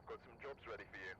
Got some jobs ready for you.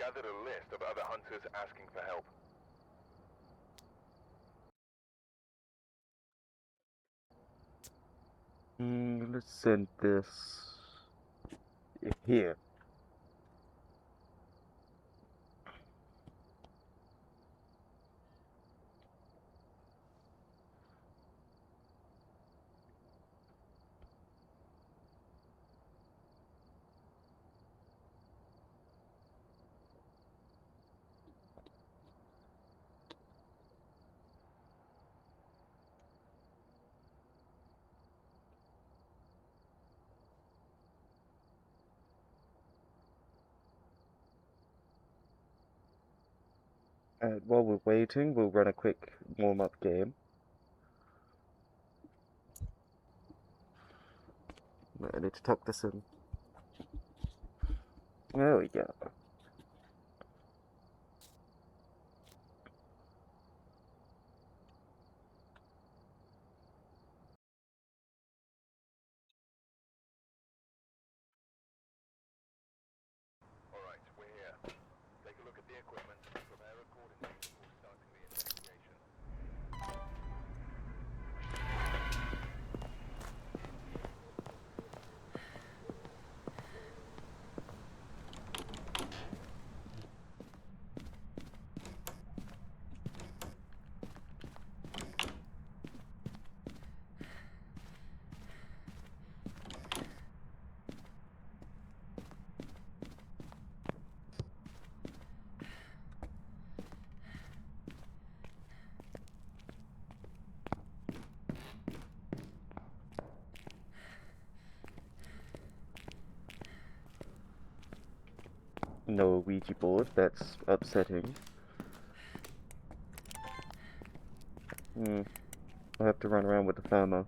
gathered a list of other hunters asking for help. Let's send this here. And while we're waiting, we'll run a quick warm-up game. I need to tuck this in. There we go. Alright, we're here. Take a look at the equipment and prepare accordingly before starting the investigation. No Ouija board, that's upsetting. I'll have to run around with the thermo.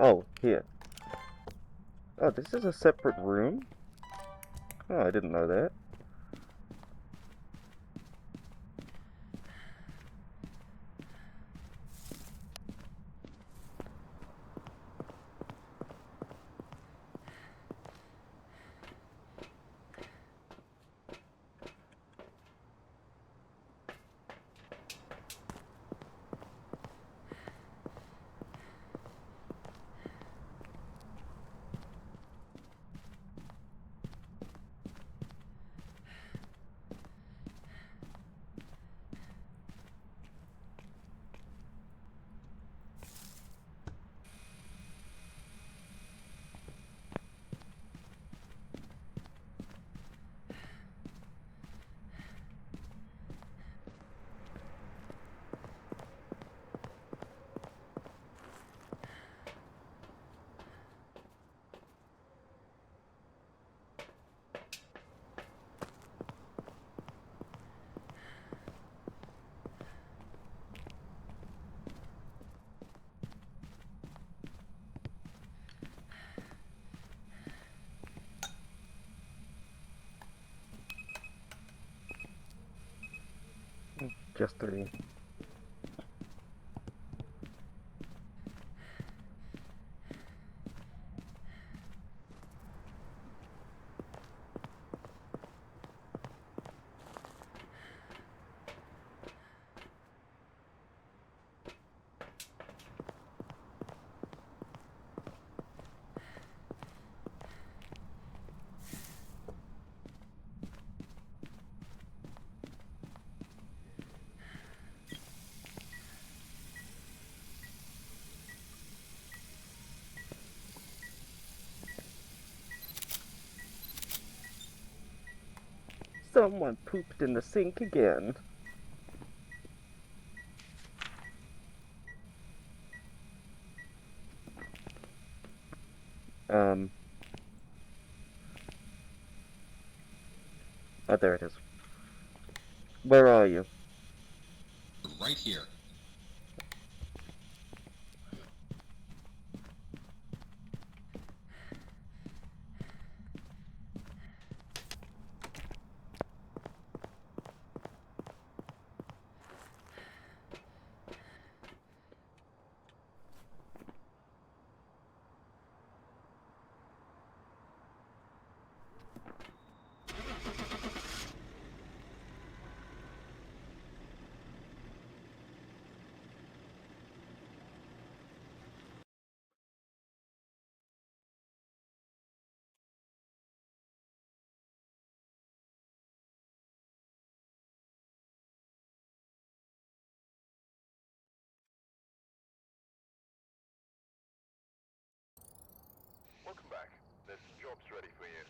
Oh, here. Oh, this is a separate room? Oh, I didn't know that. Just 3. Someone pooped in the sink again. Oh, there it is. Where are you? Right here. Welcome back. This job's ready for you.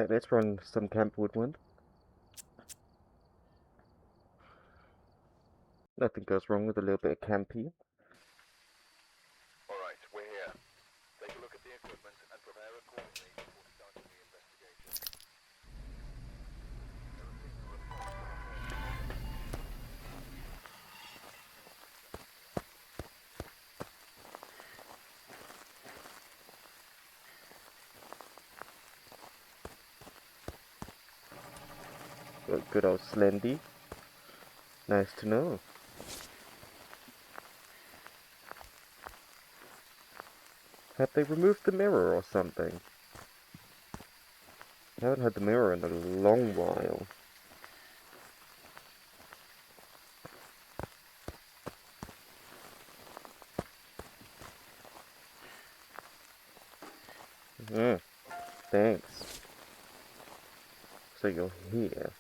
Let's run some Camp Woodland. Nothing goes wrong with a little bit of campy. Alright, we're here. Take a look at the equipment and prepare accordingly before starting the investigation. There appears to be a Good old Slendy. Nice to know. Have they removed the mirror or something? I haven't had the mirror in a long while. Thanks. So you're here.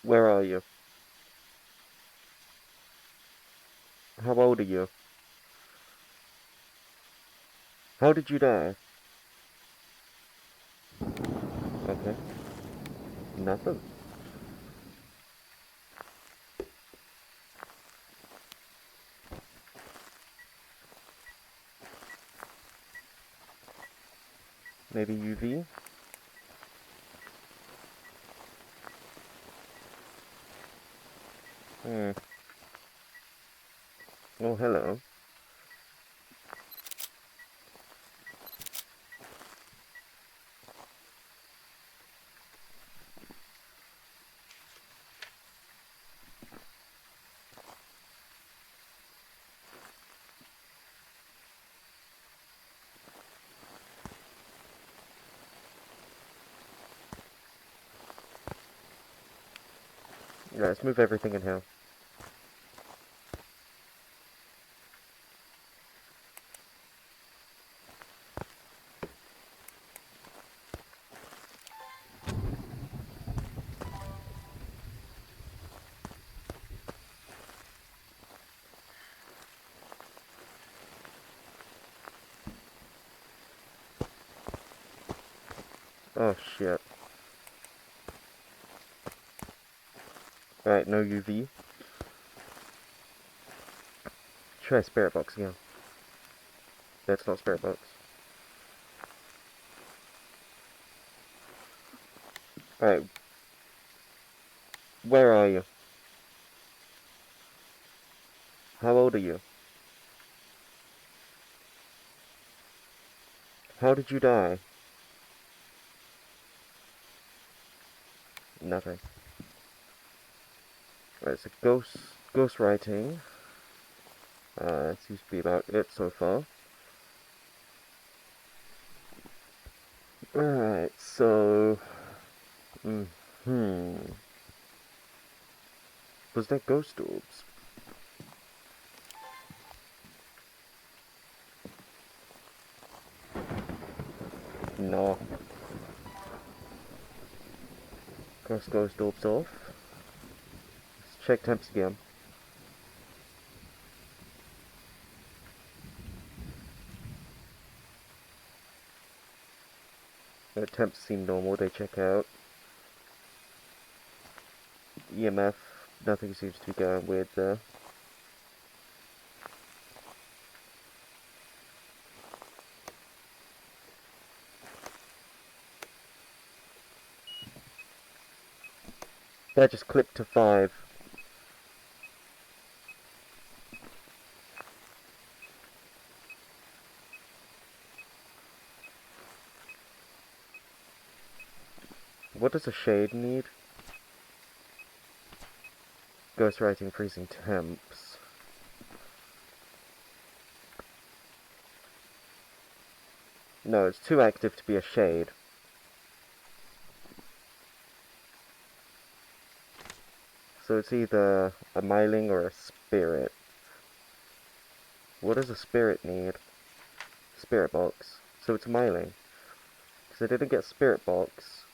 Where are you? How old are you? How did you die? Okay. Nothing. Maybe UV? Hmm. Oh, hello. Yeah, let's move everything in here. Oh, shit. Alright, no UV. Try spirit box again. That's not spirit box. Alright, where are you? How old are you? How did you die? Nothing. Right, so ghost writing. Seems to be about it so far. Alright, so... Was that ghost orbs? No. Cross ghost orbs off. Let's check temps again. The temps seem normal, they check out. EMF, nothing seems to be going weird there. That just clipped to 5. What does a shade need? Ghostwriting freezing temps. No, it's too active to be a shade. So it's either a myling or a spirit. What does a spirit need? Spirit box. So it's myling. Because I didn't get spirit box.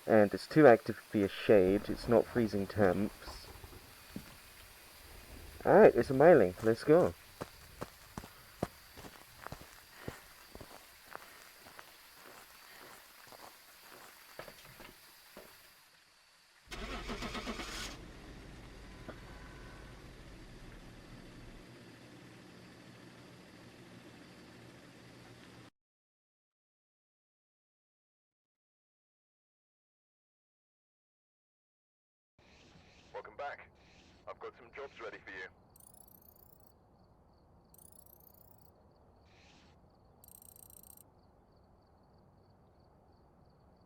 And it's too active to be a shade. It's not freezing temps. Alright, it's a myling. Let's go. Welcome back. I've got some jobs ready for you.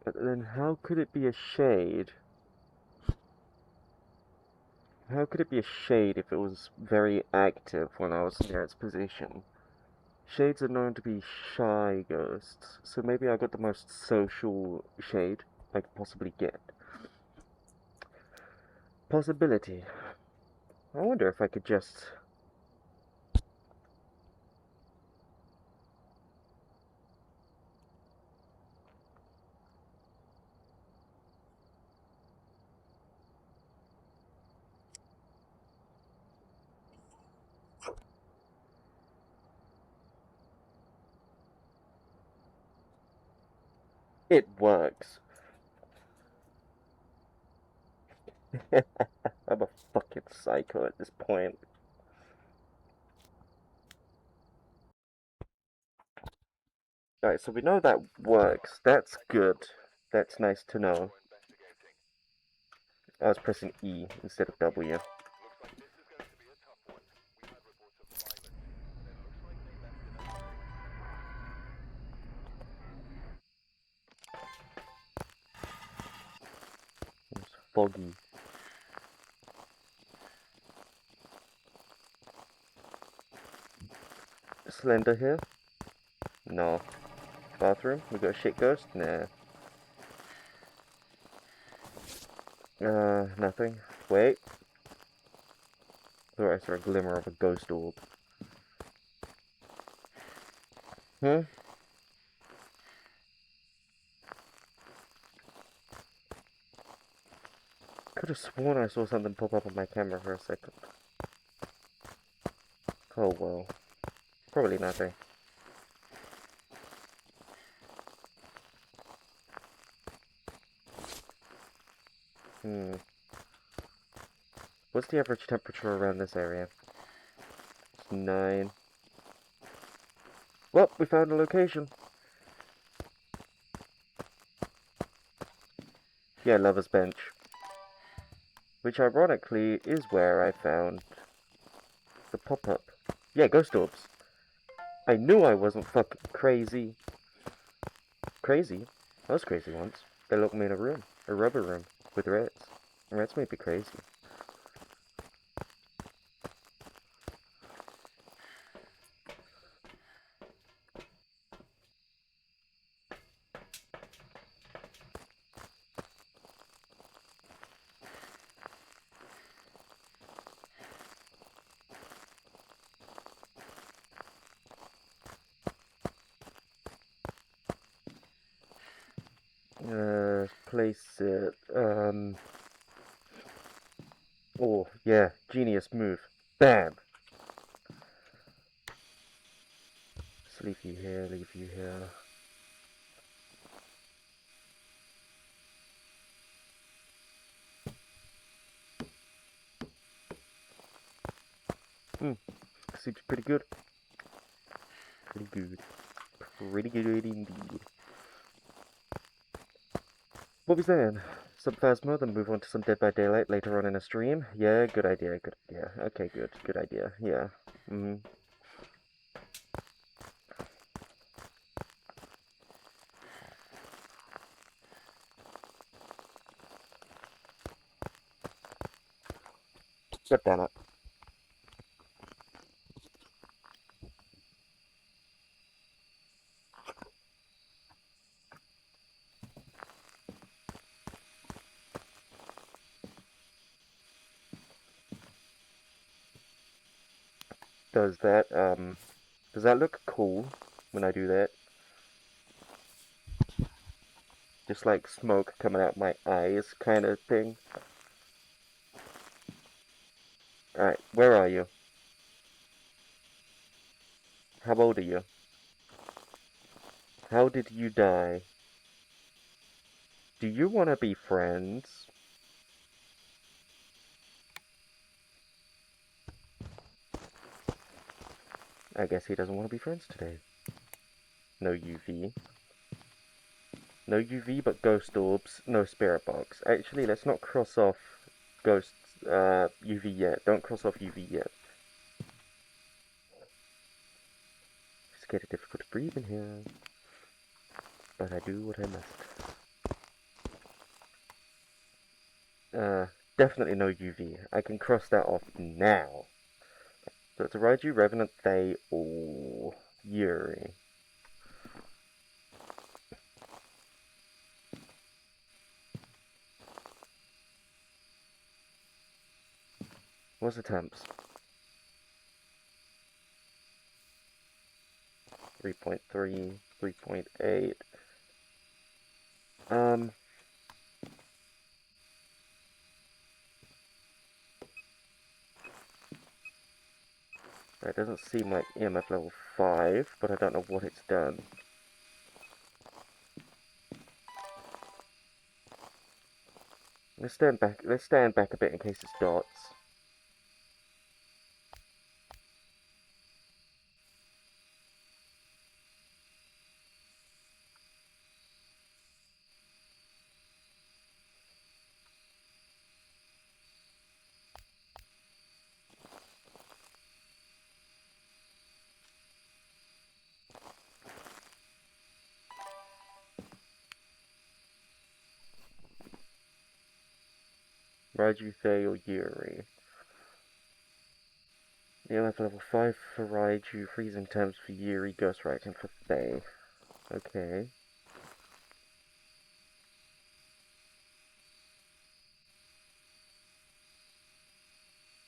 But then how could it be a shade? How could it be a shade if it was very active when I was near its position? Shades are known to be shy ghosts, so maybe I got the most social shade I could possibly get. Possibility. I wonder if I could just... It works. I'm a fucking psycho at this point. Alright, so we know that works. That's good. That's nice to know. We're investigating. I was pressing E instead of W. Looks like this is going to be a tough one. We've had reports of violence, and it looks like they left in a hurry. It's foggy. Slender here? No. Bathroom? We got a shit ghost? Nah. Nothing. Wait. Thought I saw a glimmer of a ghost orb. Hmm? Could have sworn I saw something pop up on my camera for a second. Oh well. Probably nothing. What's the average temperature around this area? It's 9. Well, we found a location. Yeah, Lover's Bench. Which ironically is where I found the pop-up. Yeah, ghost orbs. I knew I wasn't fucking crazy. Crazy? I was crazy once. They locked me in a room. A rubber room. With rats. Rats made me crazy. Place it. Oh, yeah. Genius move. Bam! Just leave you here, leave you here. Seems pretty good. Pretty good. Pretty good indeed. What was saying? Some phasmo, then move on to some Dead by Daylight later on in a stream? Yeah, good idea, good idea. Okay, good idea. Yeah. God damn it. Does that look cool when I do that? Just like smoke coming out my eyes kind of thing? Alright, where are you? How old are you? How did you die? Do you want to be friends? I guess he doesn't want to be friends today. No UV. No UV, but ghost orbs. No spirit box. Actually, let's not cross off ghosts, UV yet. Don't cross off UV yet. It's getting difficult to breathe in here. But I do what I must. Definitely no UV. I can cross that off now. So it's a Raiju, Revenant, Thay, or Yuri. What's the temps? 3.3, 3.8. That doesn't seem like EMF level 5, but I don't know what it's done. Let's stand back. Let's stand back a bit in case it's dots. Raiju, Faye, or Yuri? EMF level 5 for Raiju, freezing temps for Yuri, ghostwriting for Faye. Okay.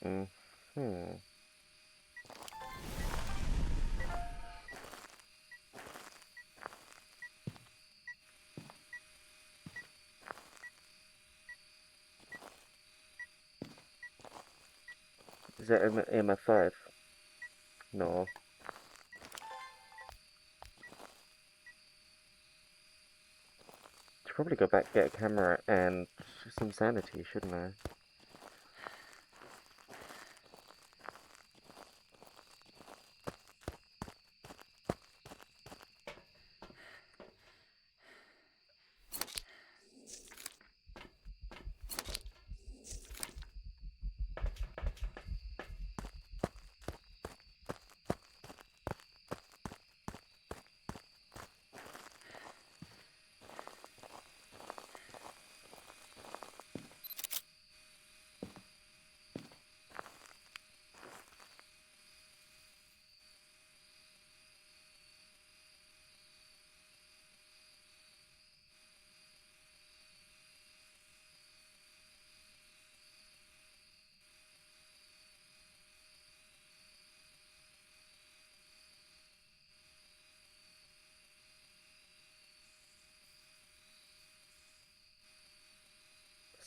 Mm-hmm. Is that EMF 5? No. Should probably go back, get a camera, and some sanity, shouldn't I?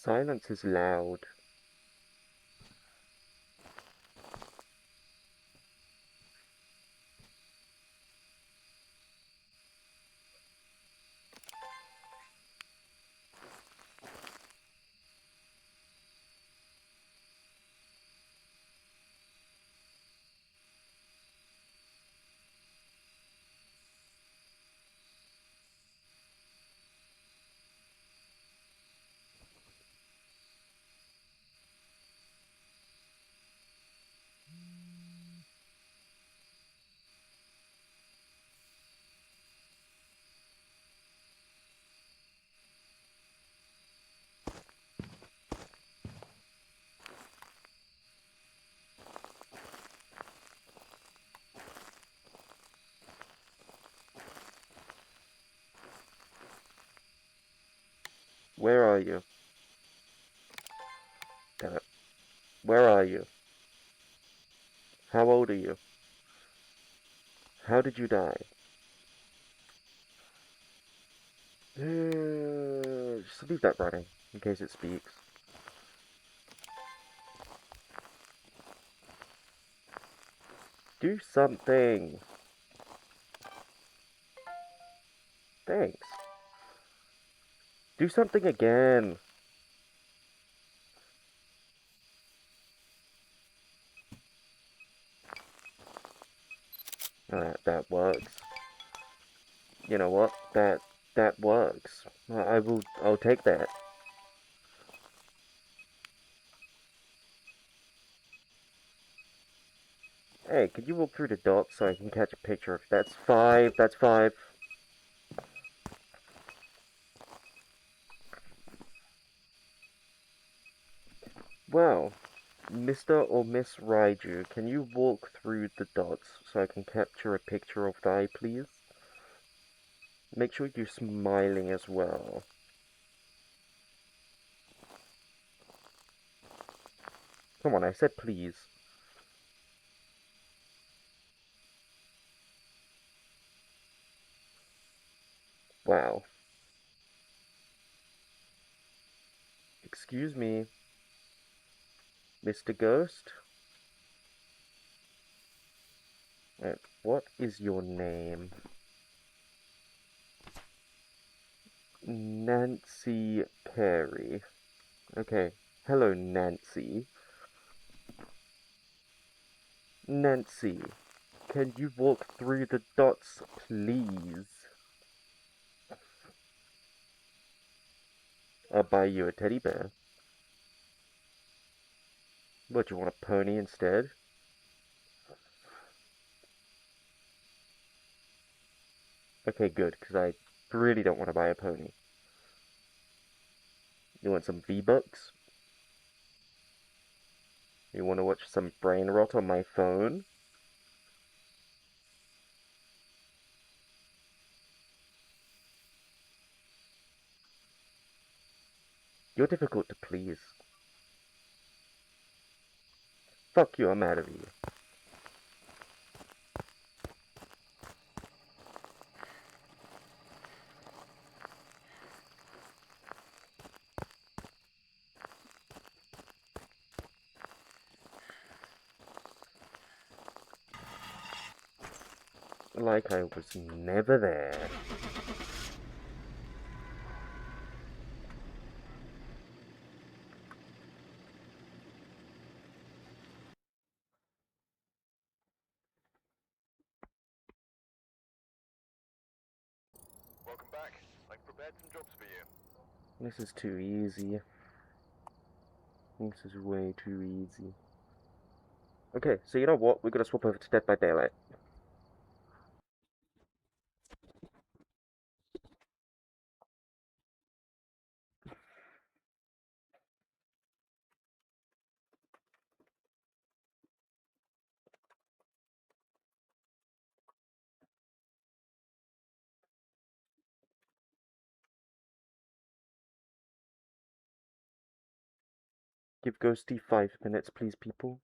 Silence is loud. Where are you? Damn it. Where are you? How old are you? How did you die? Just leave that running, in case it speaks. Do something! Thanks. Do something again! Alright, that works. You know what? That works. I'll take that. Hey, could you walk through the dots so I can catch a picture of... That's 5, that's 5. Well, Mr. or Miss Raiju, can you walk through the dots so I can capture a picture of the eye, please? Make sure you're smiling as well. Come on, I said please. Wow. Excuse me, Mr. Ghost? What is your name? Nancy Carey. Okay. Hello, Nancy. Nancy, can you walk through the dots, please? I'll buy you a teddy bear. What, you want a pony instead? Okay, good, because I really don't want to buy a pony. You want some V-Bucks? You want to watch some brain rot on my phone? You're difficult to please. Fuck you, I'm out of here. Like I was never there. Welcome back. I've prepared some jobs for you. This is too easy. This is way too easy. Okay, so you know what? We're gonna swap over to Dead by Daylight. Give Ghosty 5 minutes, please, people.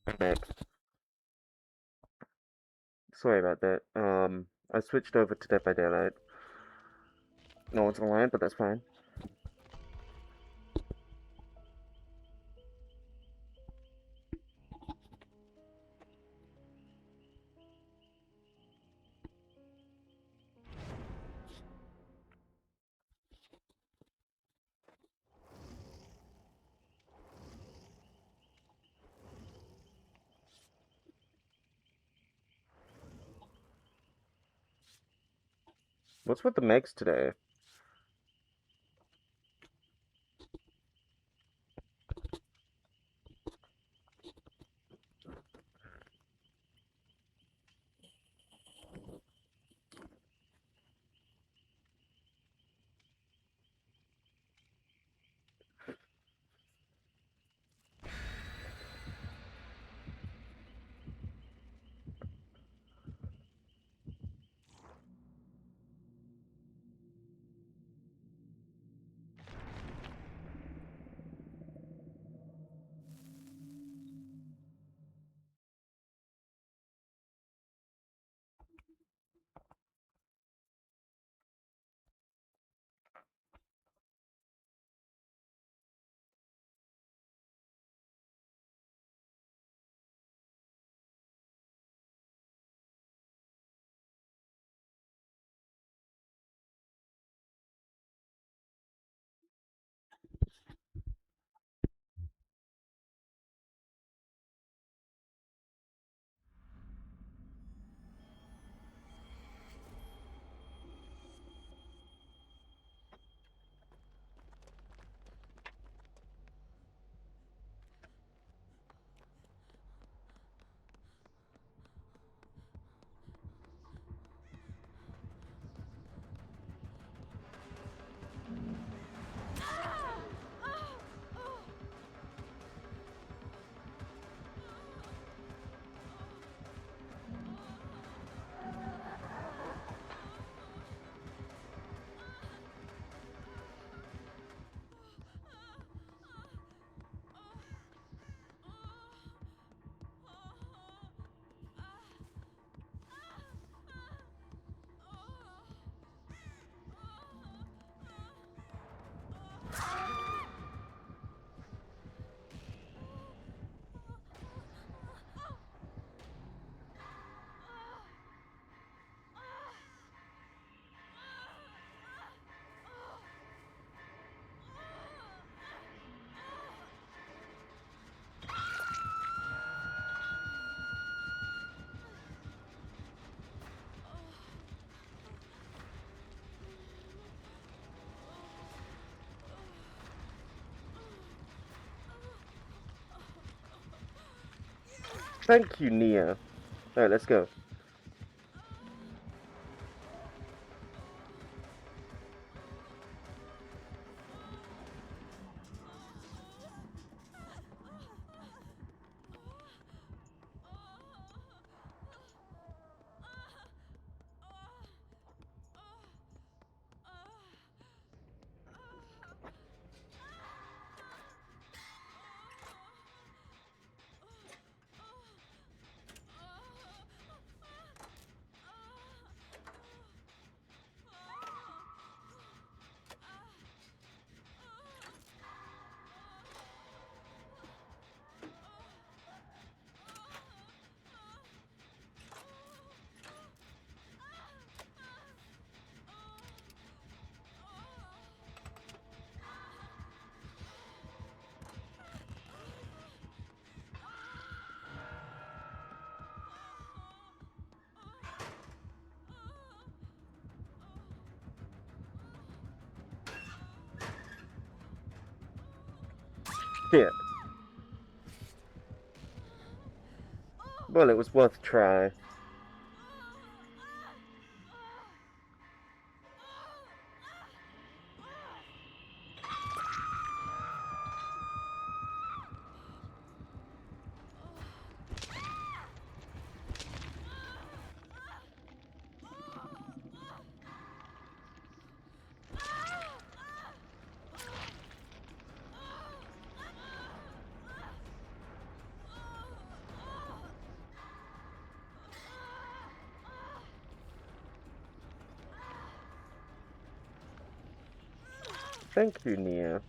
I'm back. Sorry about that. I switched over to Dead by Daylight. No one's online, but that's fine. What's with the Megs today? Thank you, Nia. Alright, let's go. Shit. Well, it was worth a try. Thank you, Nia.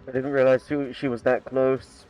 I didn't realize she was that close.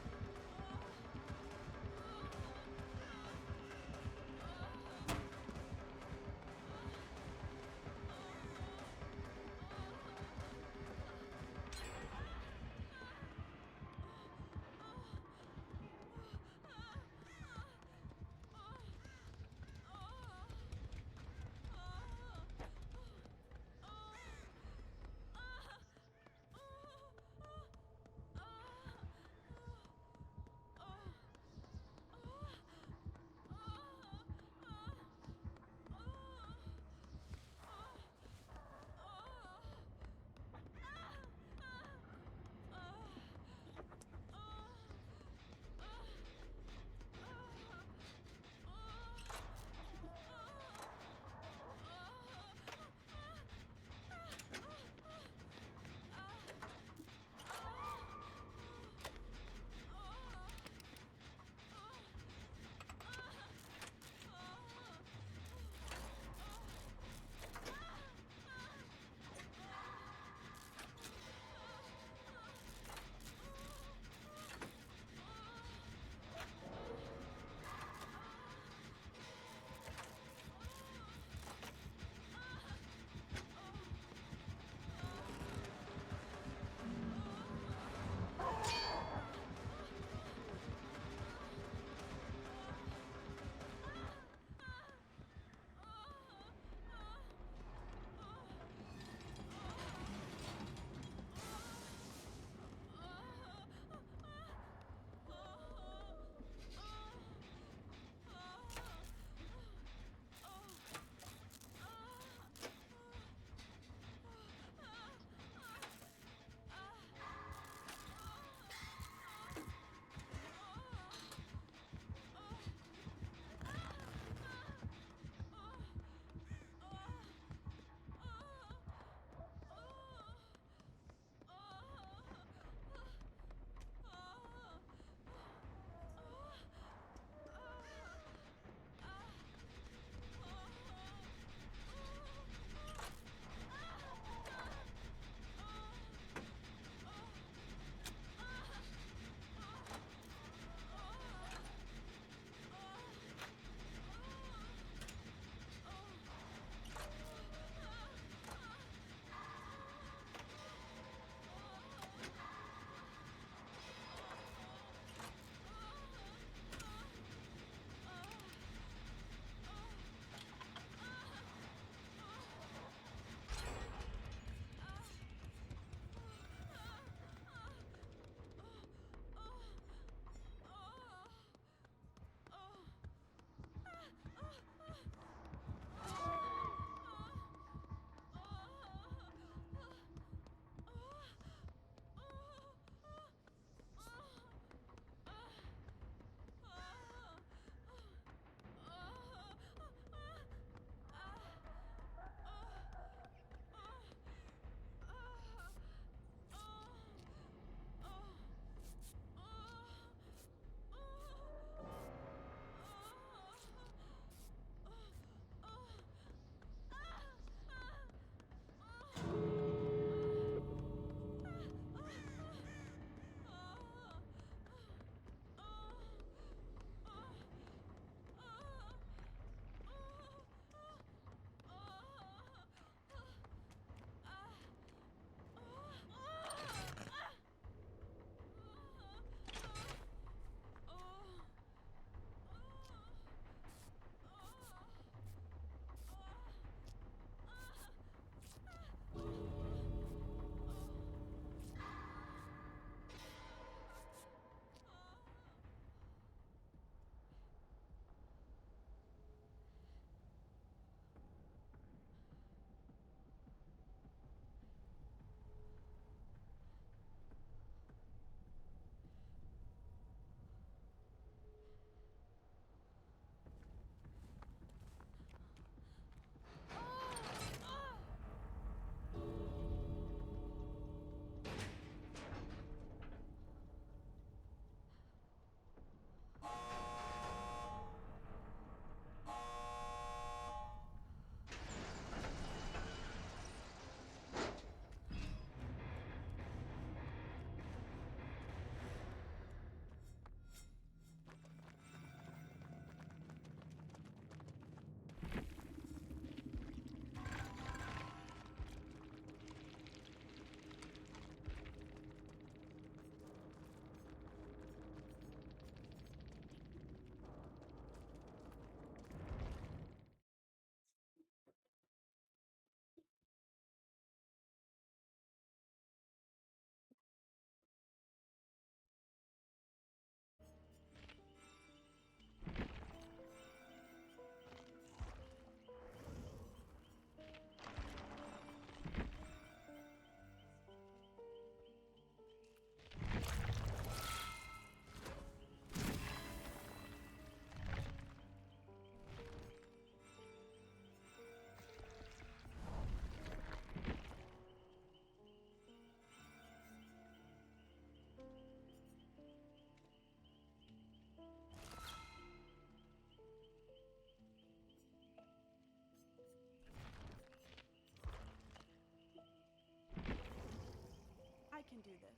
can do this.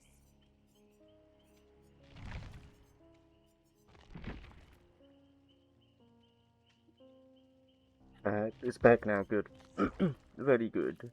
It's back now, good. Very good.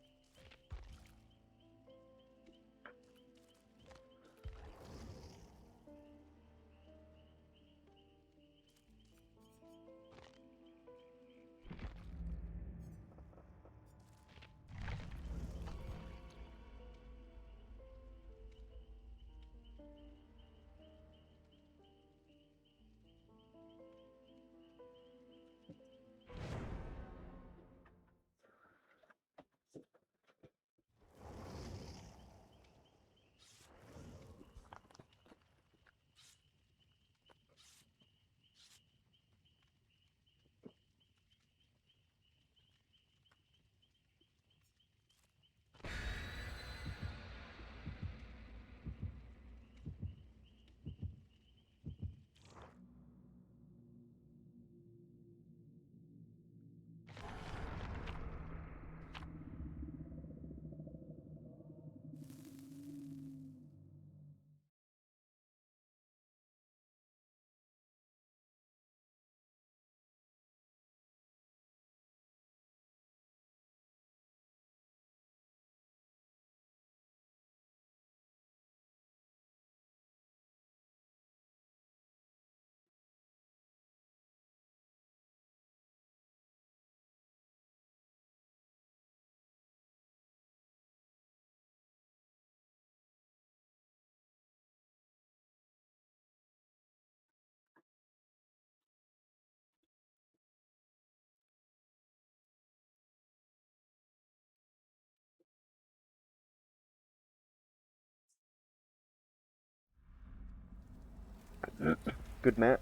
Good map.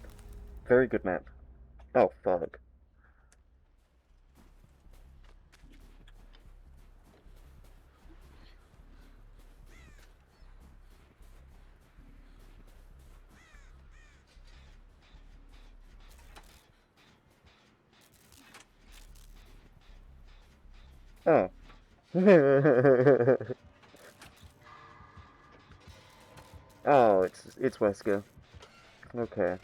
Very good map. Oh, fuck. Oh. Oh, it's Wesker. Okay.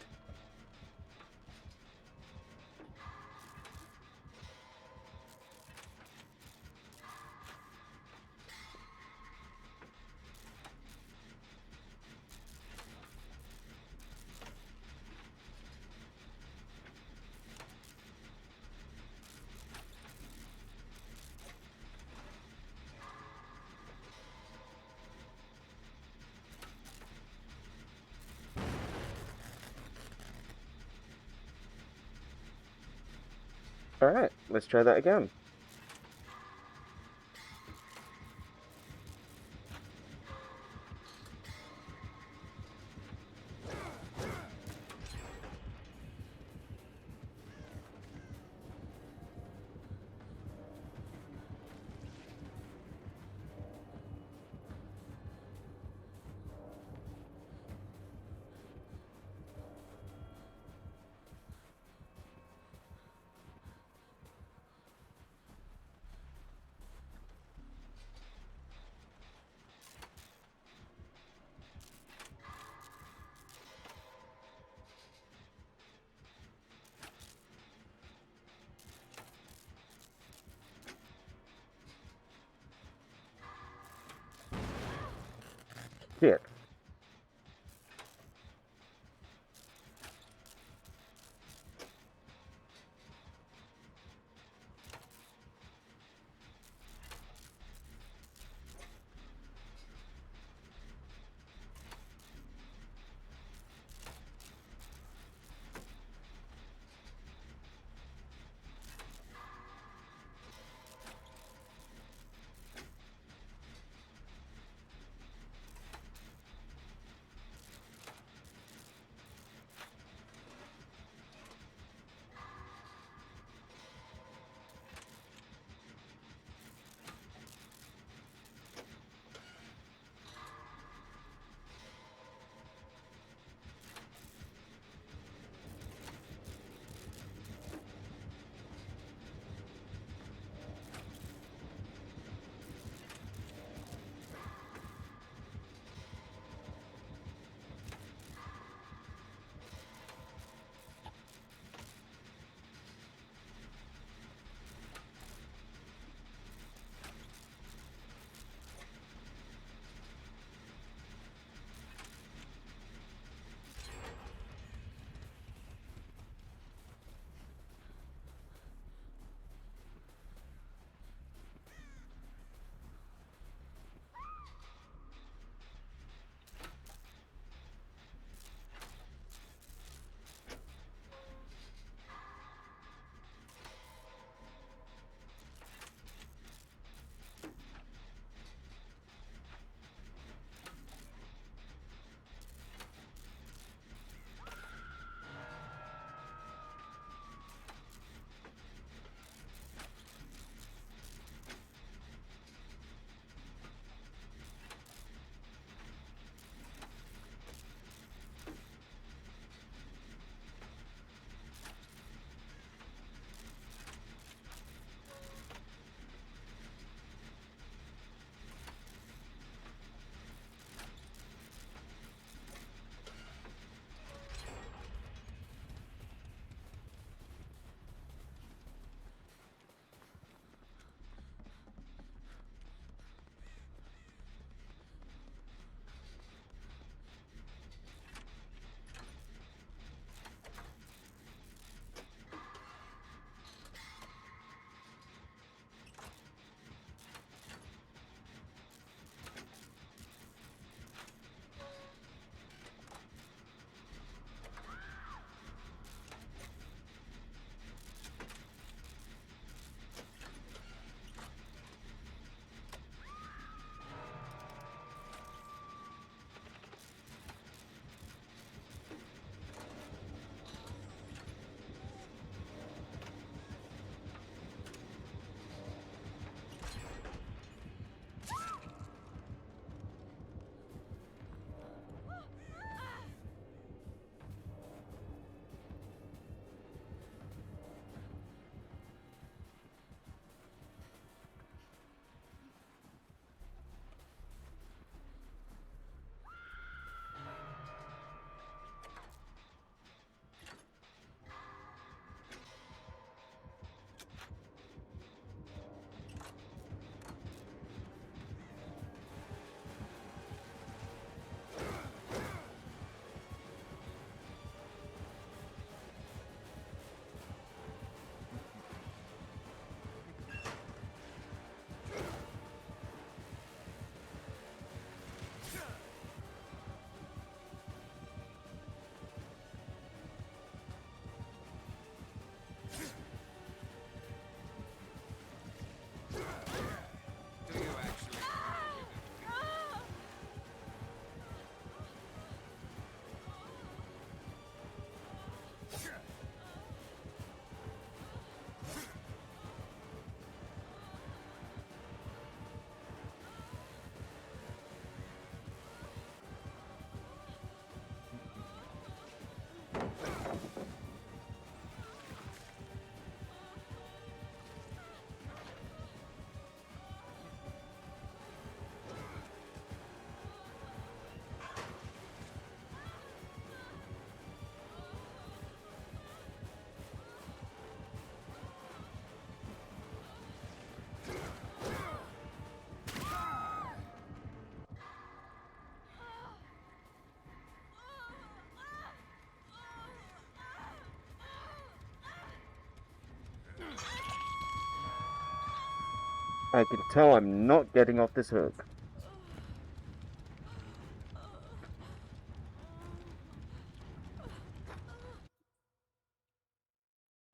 Alright, let's try that again. Shit. I can tell I'm not getting off this hook.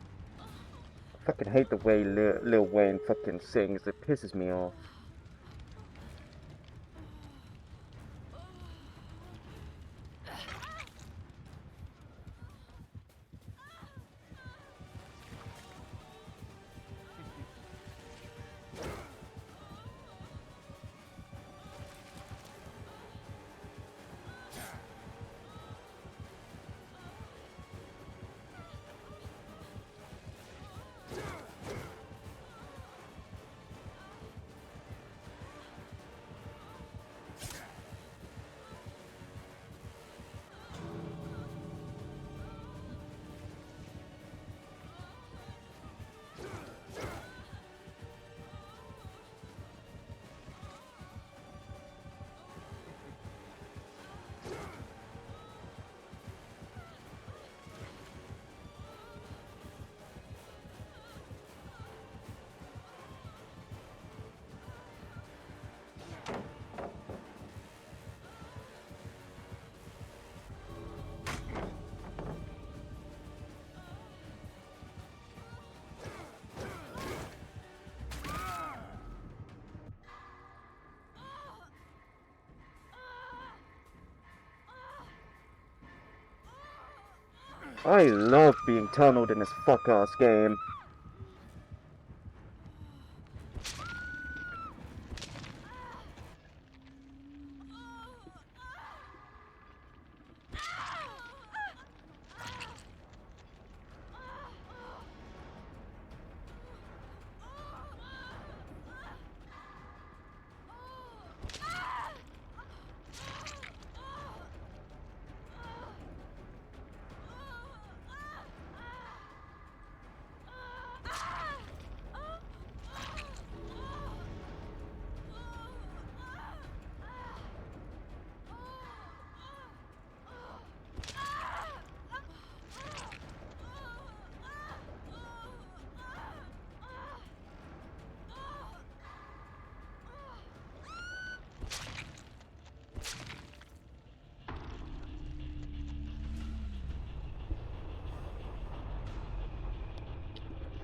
I fucking hate the way Lil Wayne fucking sings. It pisses me off. I love being tunneled in this fuck-ass game.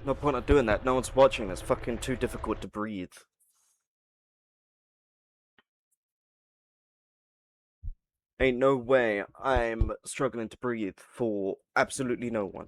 No point of doing that. No one's watching. It's fucking too difficult to breathe. Ain't no way I'm struggling to breathe for absolutely no one.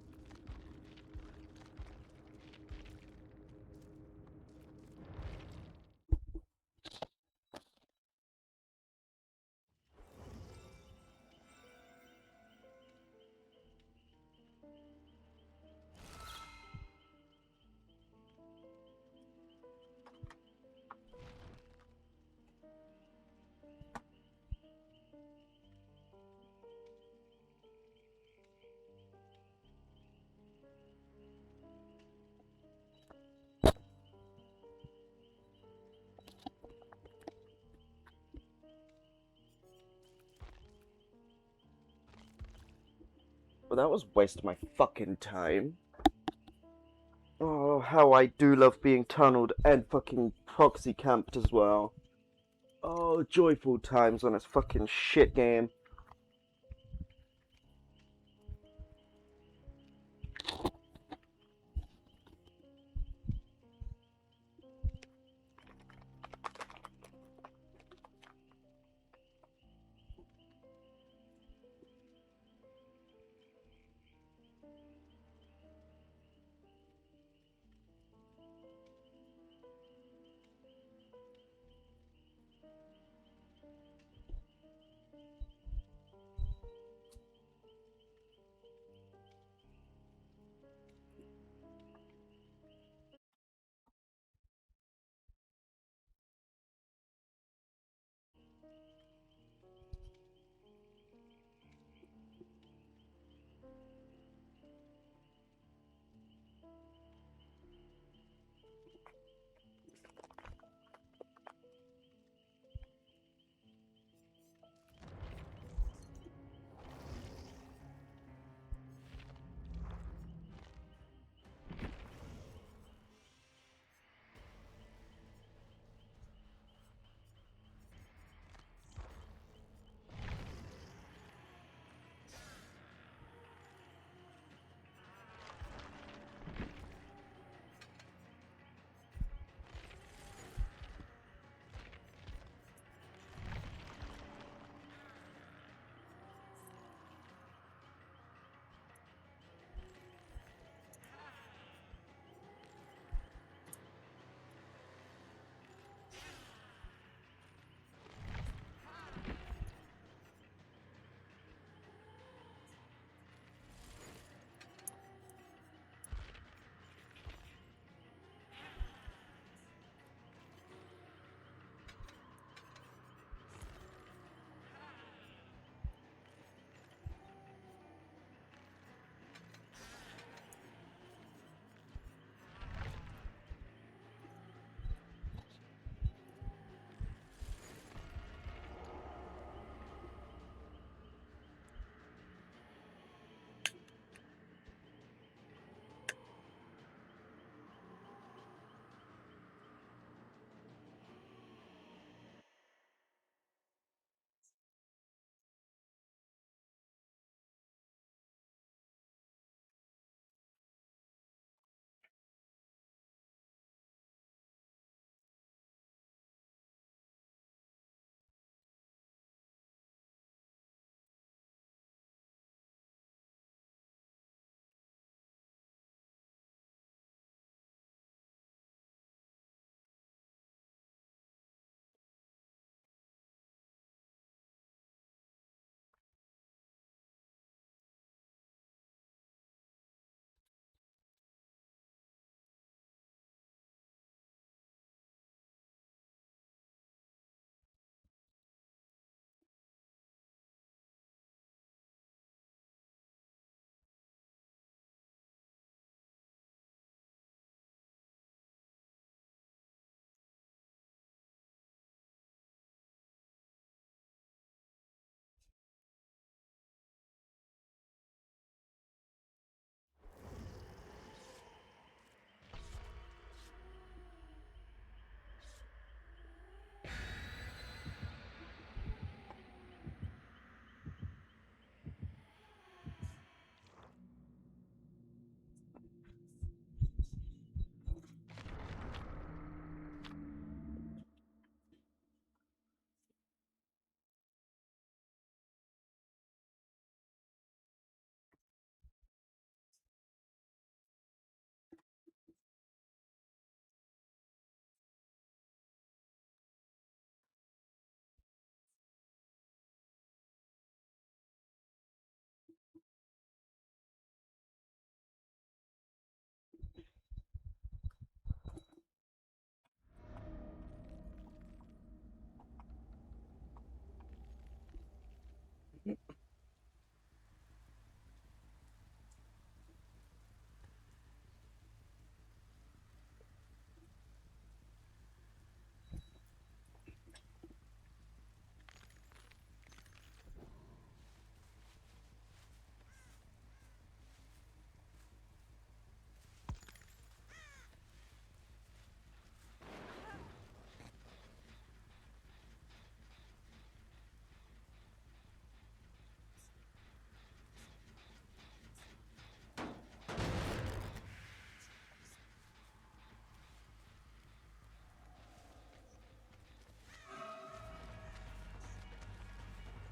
Well, that was a waste of my fucking time. Oh, how I do love being tunneled and fucking proxy camped as well. Oh, joyful times on this fucking shit game.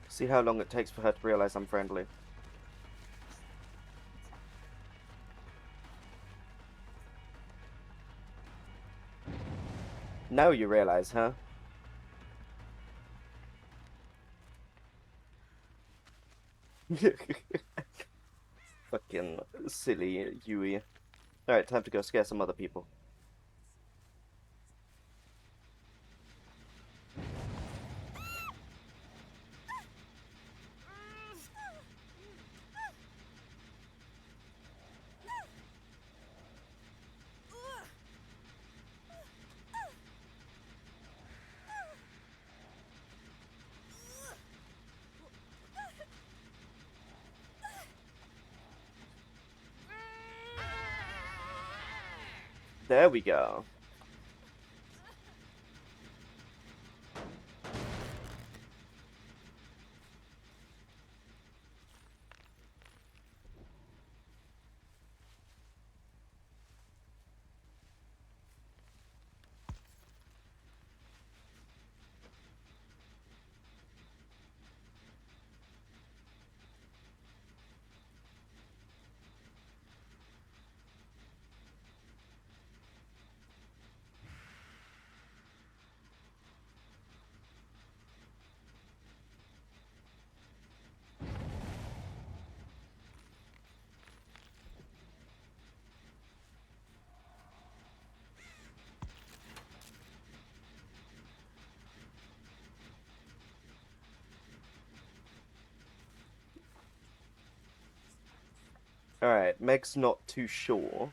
See how long it takes for her to realize I'm friendly. Now you realize, huh? Fucking silly Yui. Alright, time to go scare some other people. There we go. Alright, Meg's not too sure.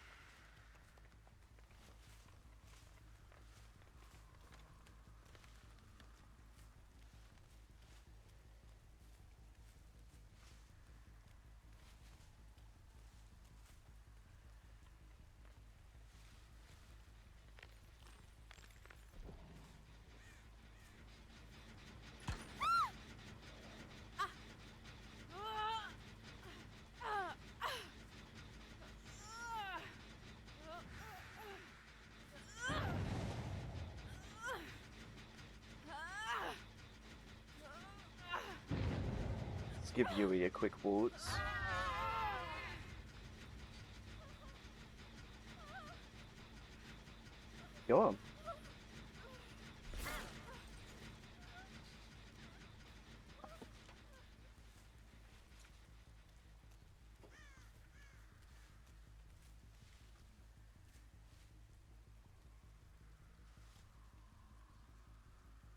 Let's give Yui a quick waltz. Go on.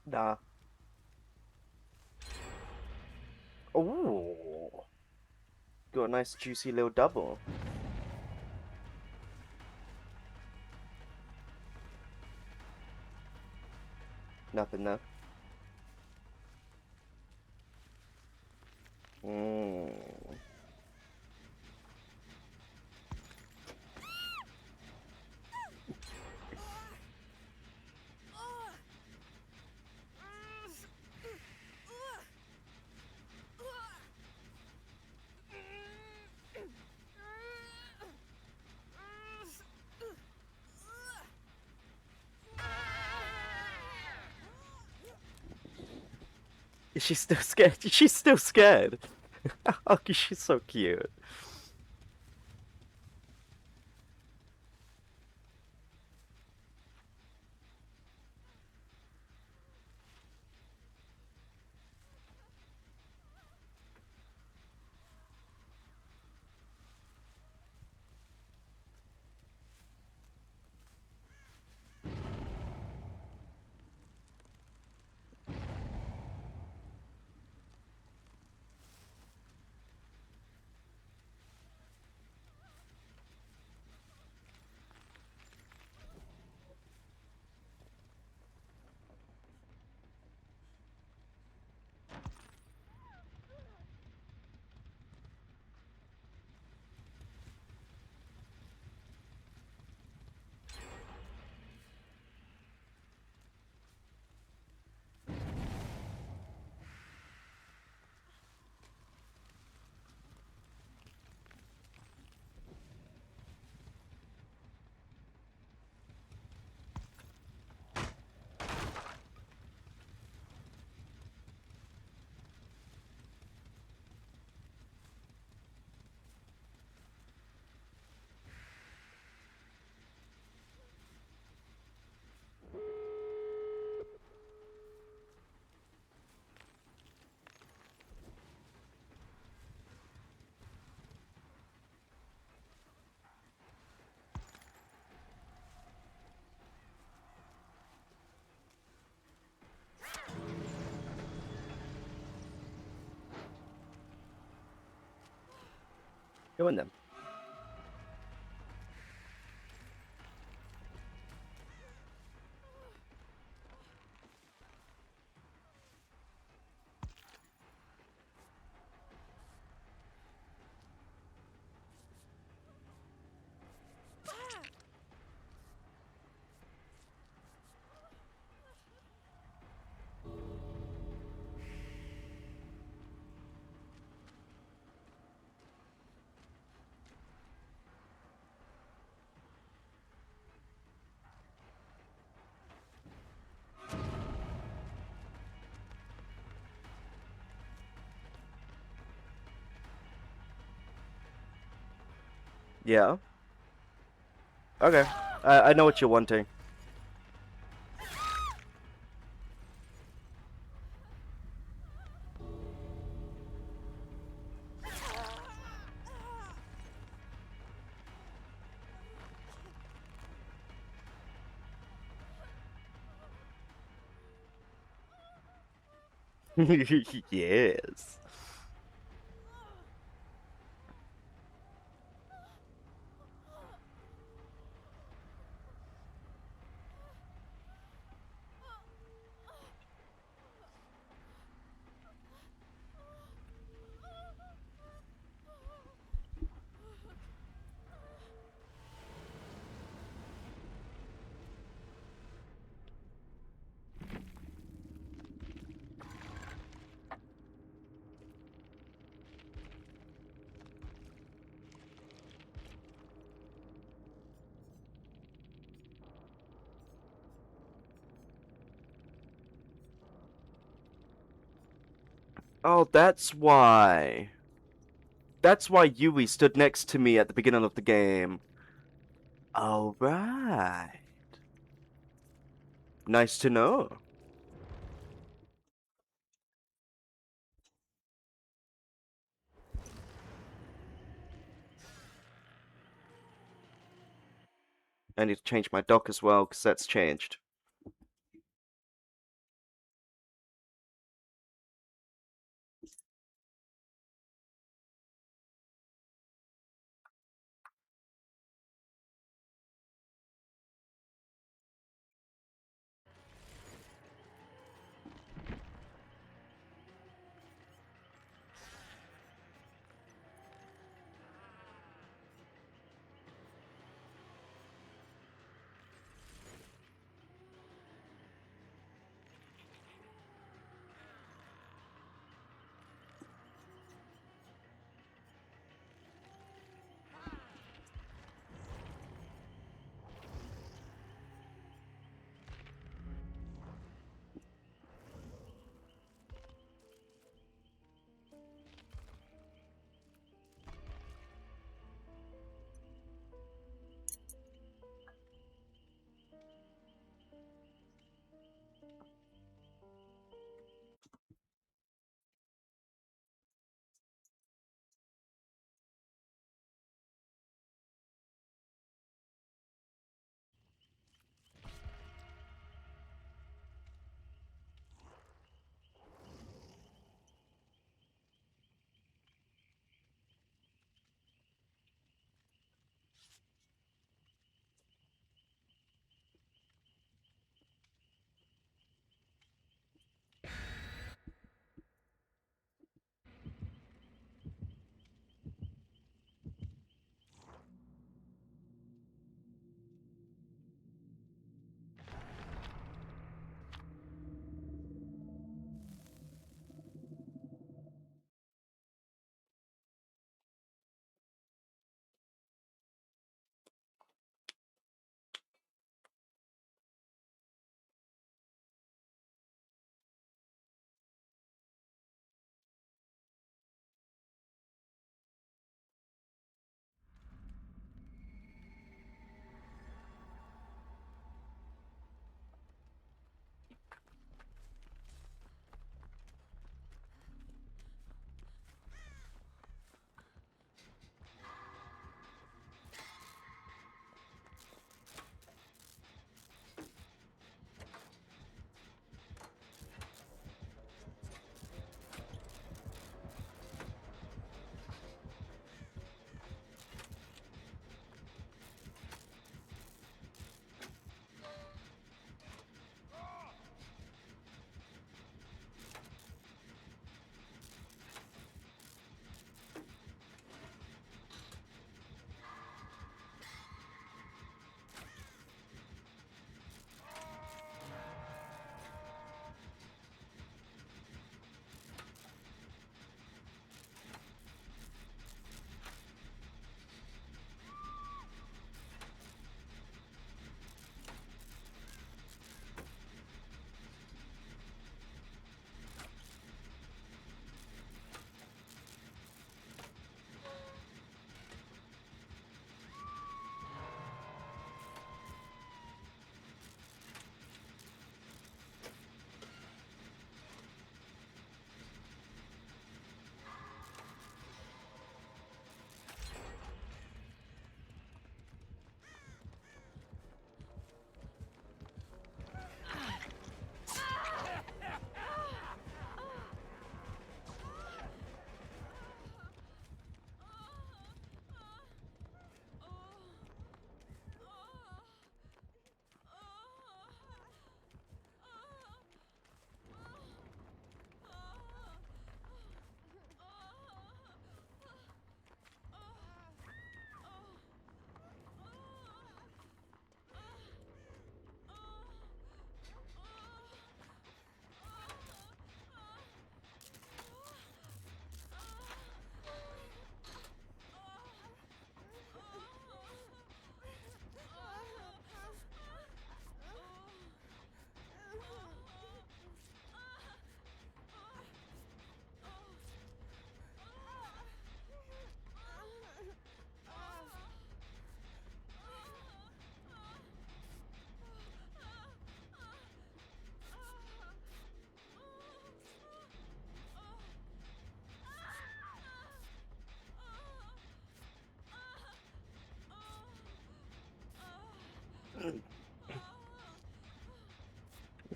Nah. Ooh. Got a nice juicy little double. Nothing though. Mm. Is she still scared? She's still scared. Oh, she's so cute. Go in then. Yeah. Okay. I know what you're wanting. Yes. Oh, that's why. That's why Yui stood next to me at the beginning of the game. All right. Nice to know. I need to change my dock as well, because that's changed.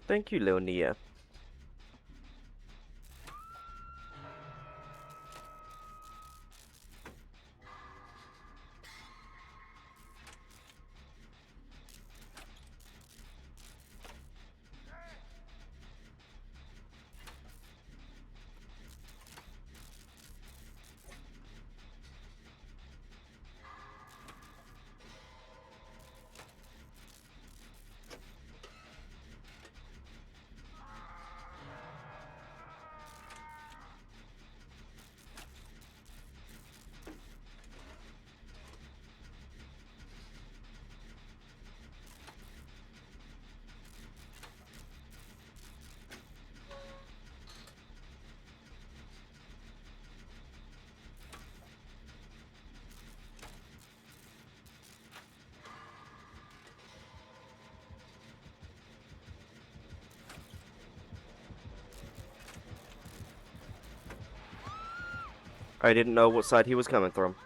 Thank you, Leonia. I didn't know what side he was coming from.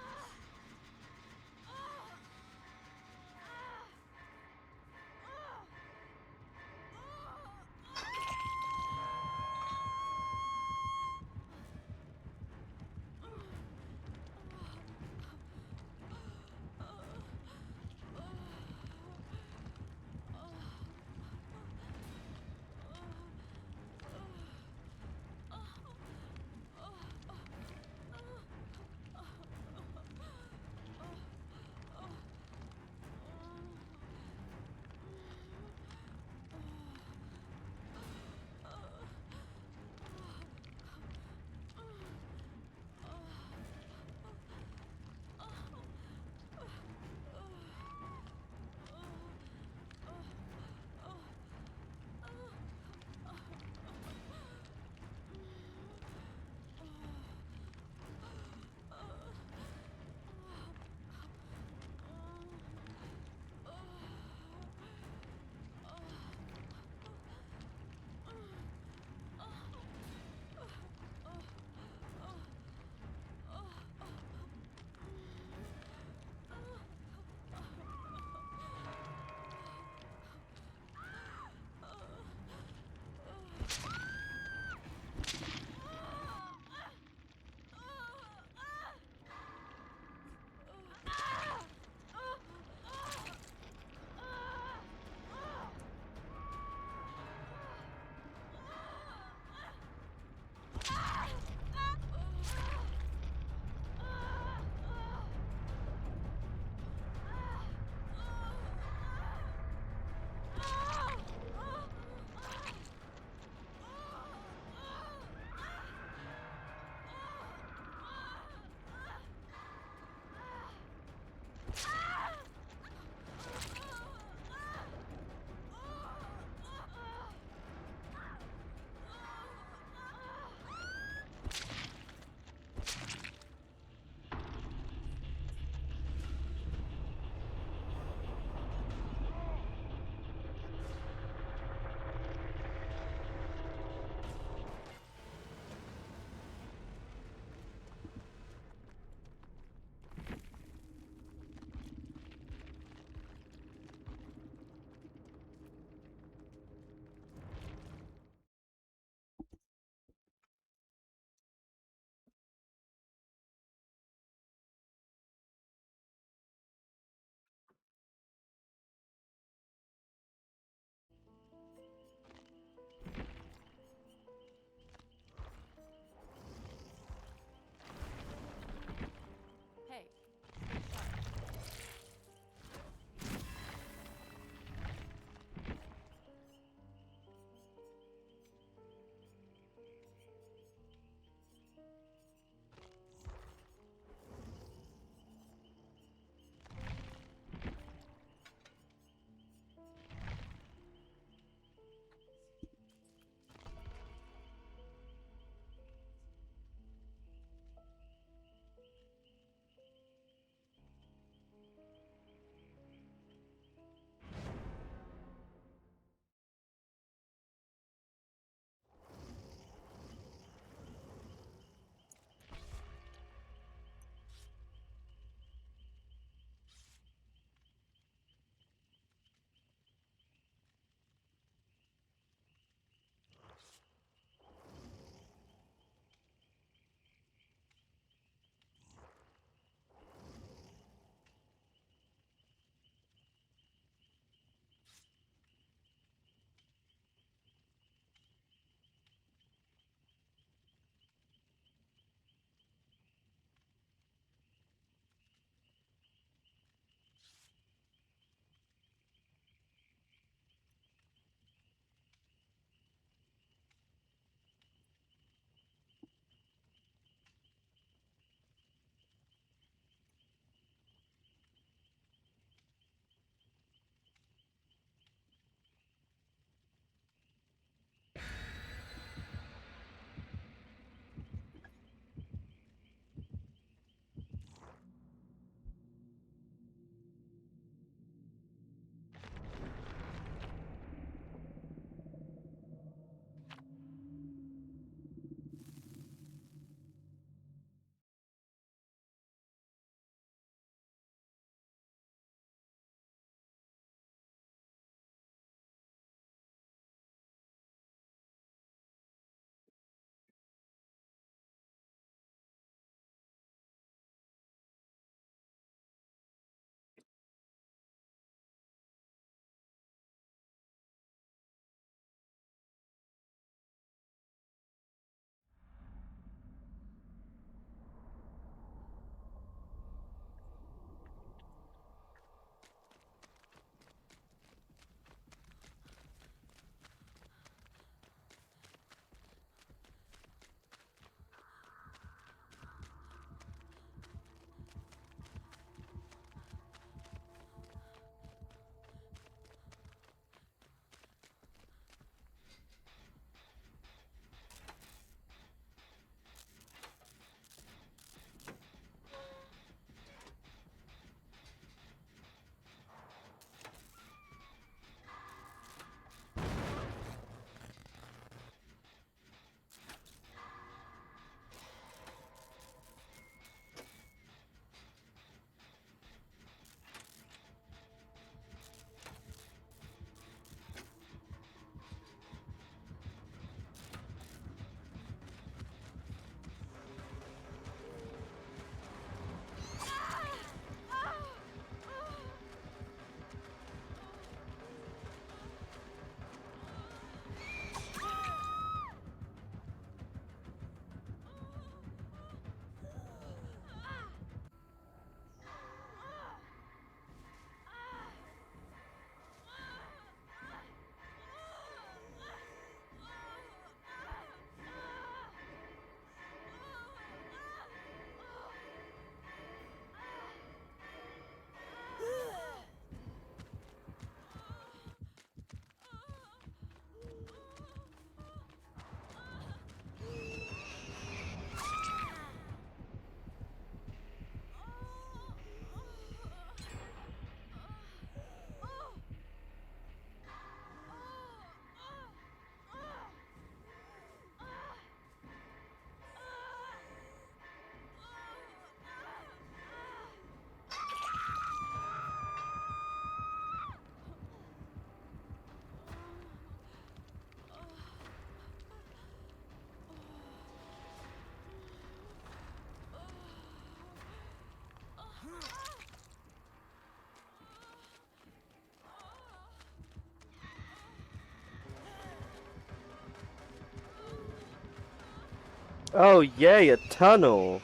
Oh, yay, a tunnel.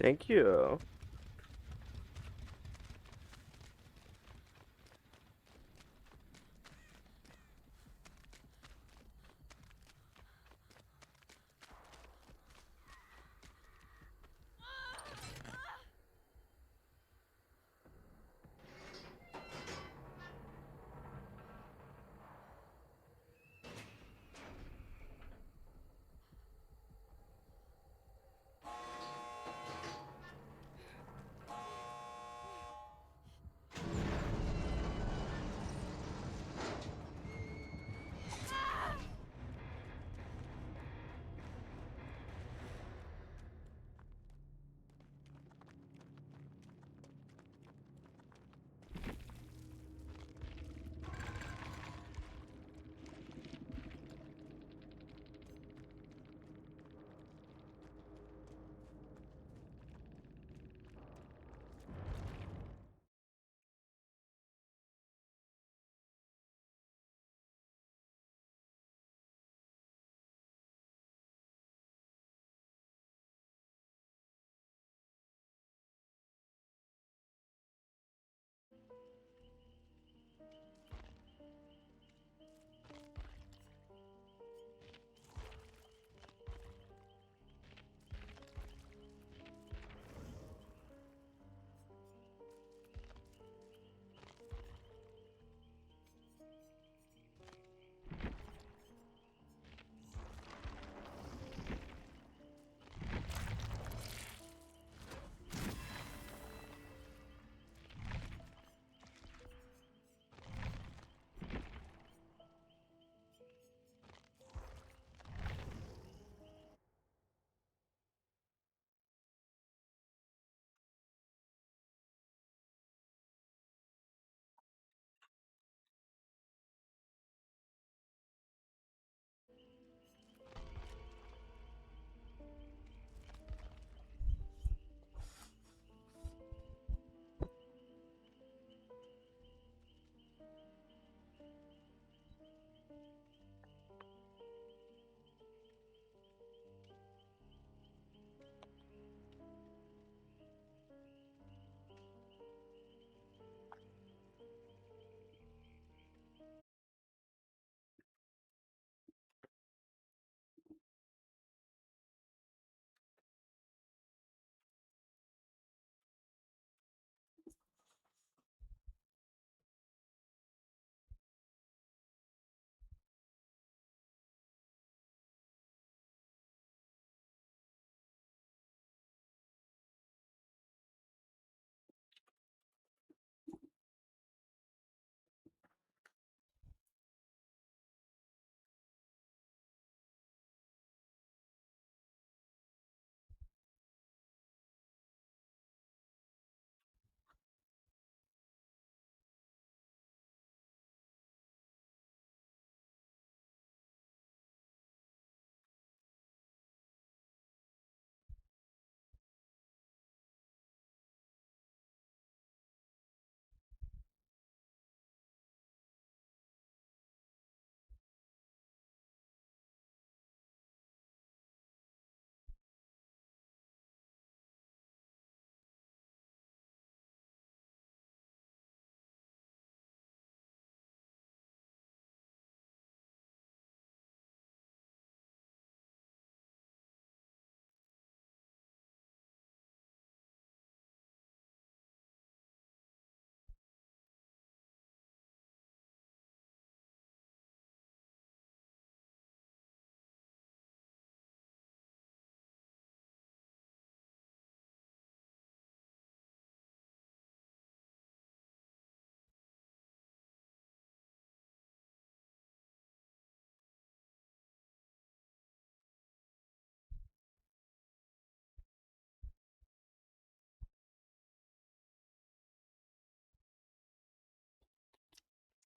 Thank you.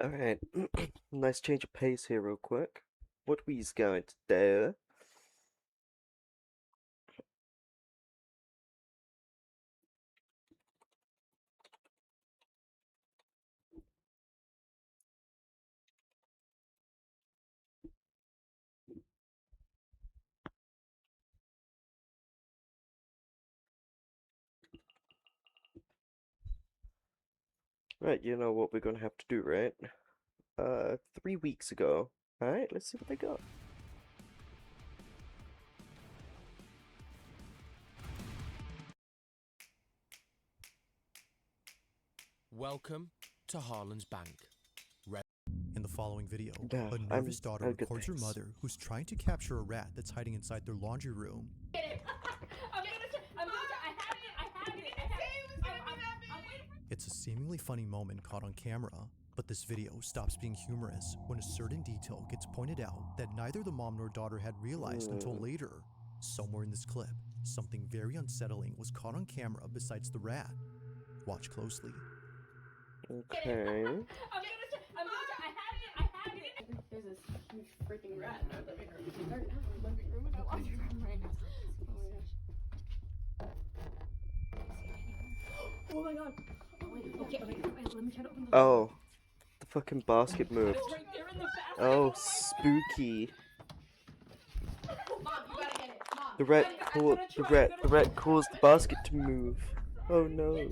Alright, nice change of pace here real quick. What we's going to do... Right, you know what we're gonna have to do, right? 3 weeks ago. Alright, let's see what they got. Welcome to Harlan's Bank. In the following video, Yeah, a nervous daughter good, records her thanks. mother who's trying to capture a rat that's hiding inside their laundry room. I'm gonna I have it. It's a seemingly funny moment caught on camera, but this video stops being humorous when a certain detail gets pointed out that neither the mom nor daughter had realized until later. Somewhere in this clip, something very unsettling was caught on camera besides the rat. Watch closely. Okay. I have it. There's this huge freaking rat in our living room. Or not our living room, in our laundry room right now. Oh my god. Okay, let me try to open the door. Oh, the fucking basket moved. It's right there in the basket. Oh, spooky. Mom, you gotta get it. Mom. The rat caused the basket to move. Oh no.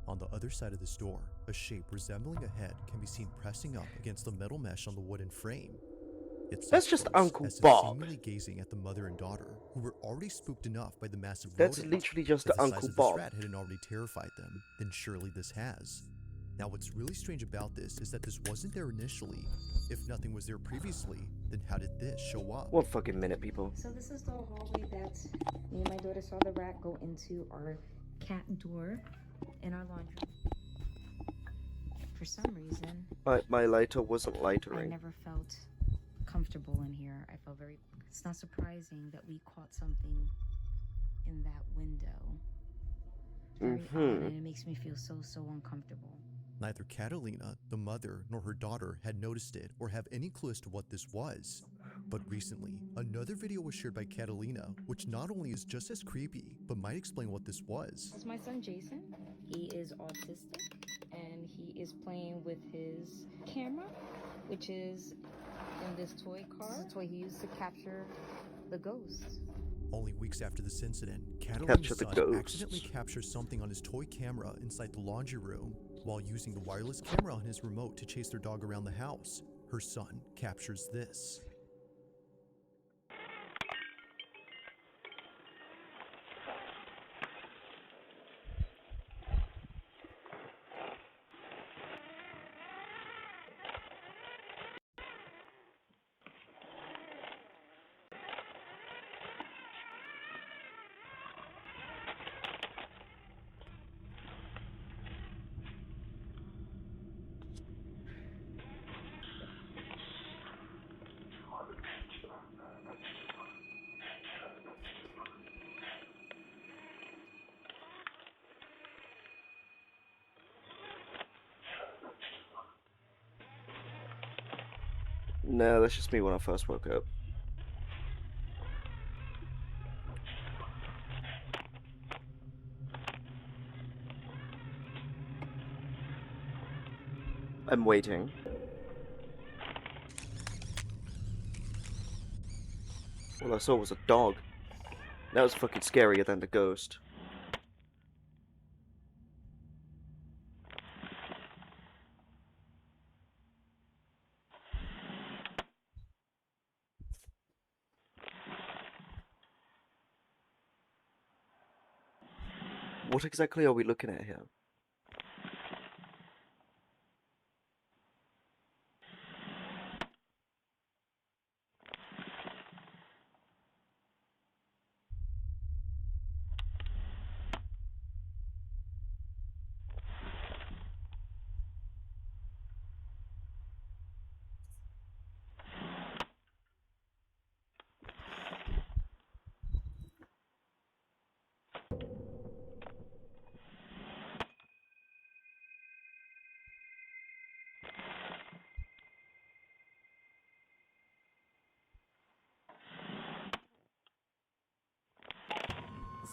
On the other side of this door, a shape resembling a head can be seen pressing up against the metal mesh on the wooden frame. It's That's up just close Uncle as if Bob. seemingly gazing at the mother and daughter, who were already spooked enough by the massive That's rodent. literally just If the Uncle size of Bob. this rat hadn't already terrified them, then surely this has. Now what's really strange about this is that this wasn't there initially. If nothing was there previously, then how did this show up? 1 fucking minute, people. So this is the hallway that me and my daughter saw the rat go into our cat door in our laundry. For some reason, My lighter wasn't I lightering. never felt comfortable in here. I felt very... It's not surprising that we caught something in that window. Very odd, and it makes me feel so uncomfortable. Neither Catalina, the mother, nor her daughter had noticed it or have any clue as to what this was. But recently, another video was shared by Catalina, which not only is just as creepy, but might explain what this was. This is my son Jason. He is autistic, and he is playing with his camera, which is in this toy car. This is a toy he used to capture the ghosts. Only weeks after this incident, Capture Catalina's the son ghosts. accidentally captures something on his toy camera inside the laundry room. While using the wireless camera on his remote to chase their dog around the house, her son captures this. No, that's just me when I first woke up. I'm waiting. All I saw was a dog. That was fucking scarier than the ghost. What exactly are we looking at here?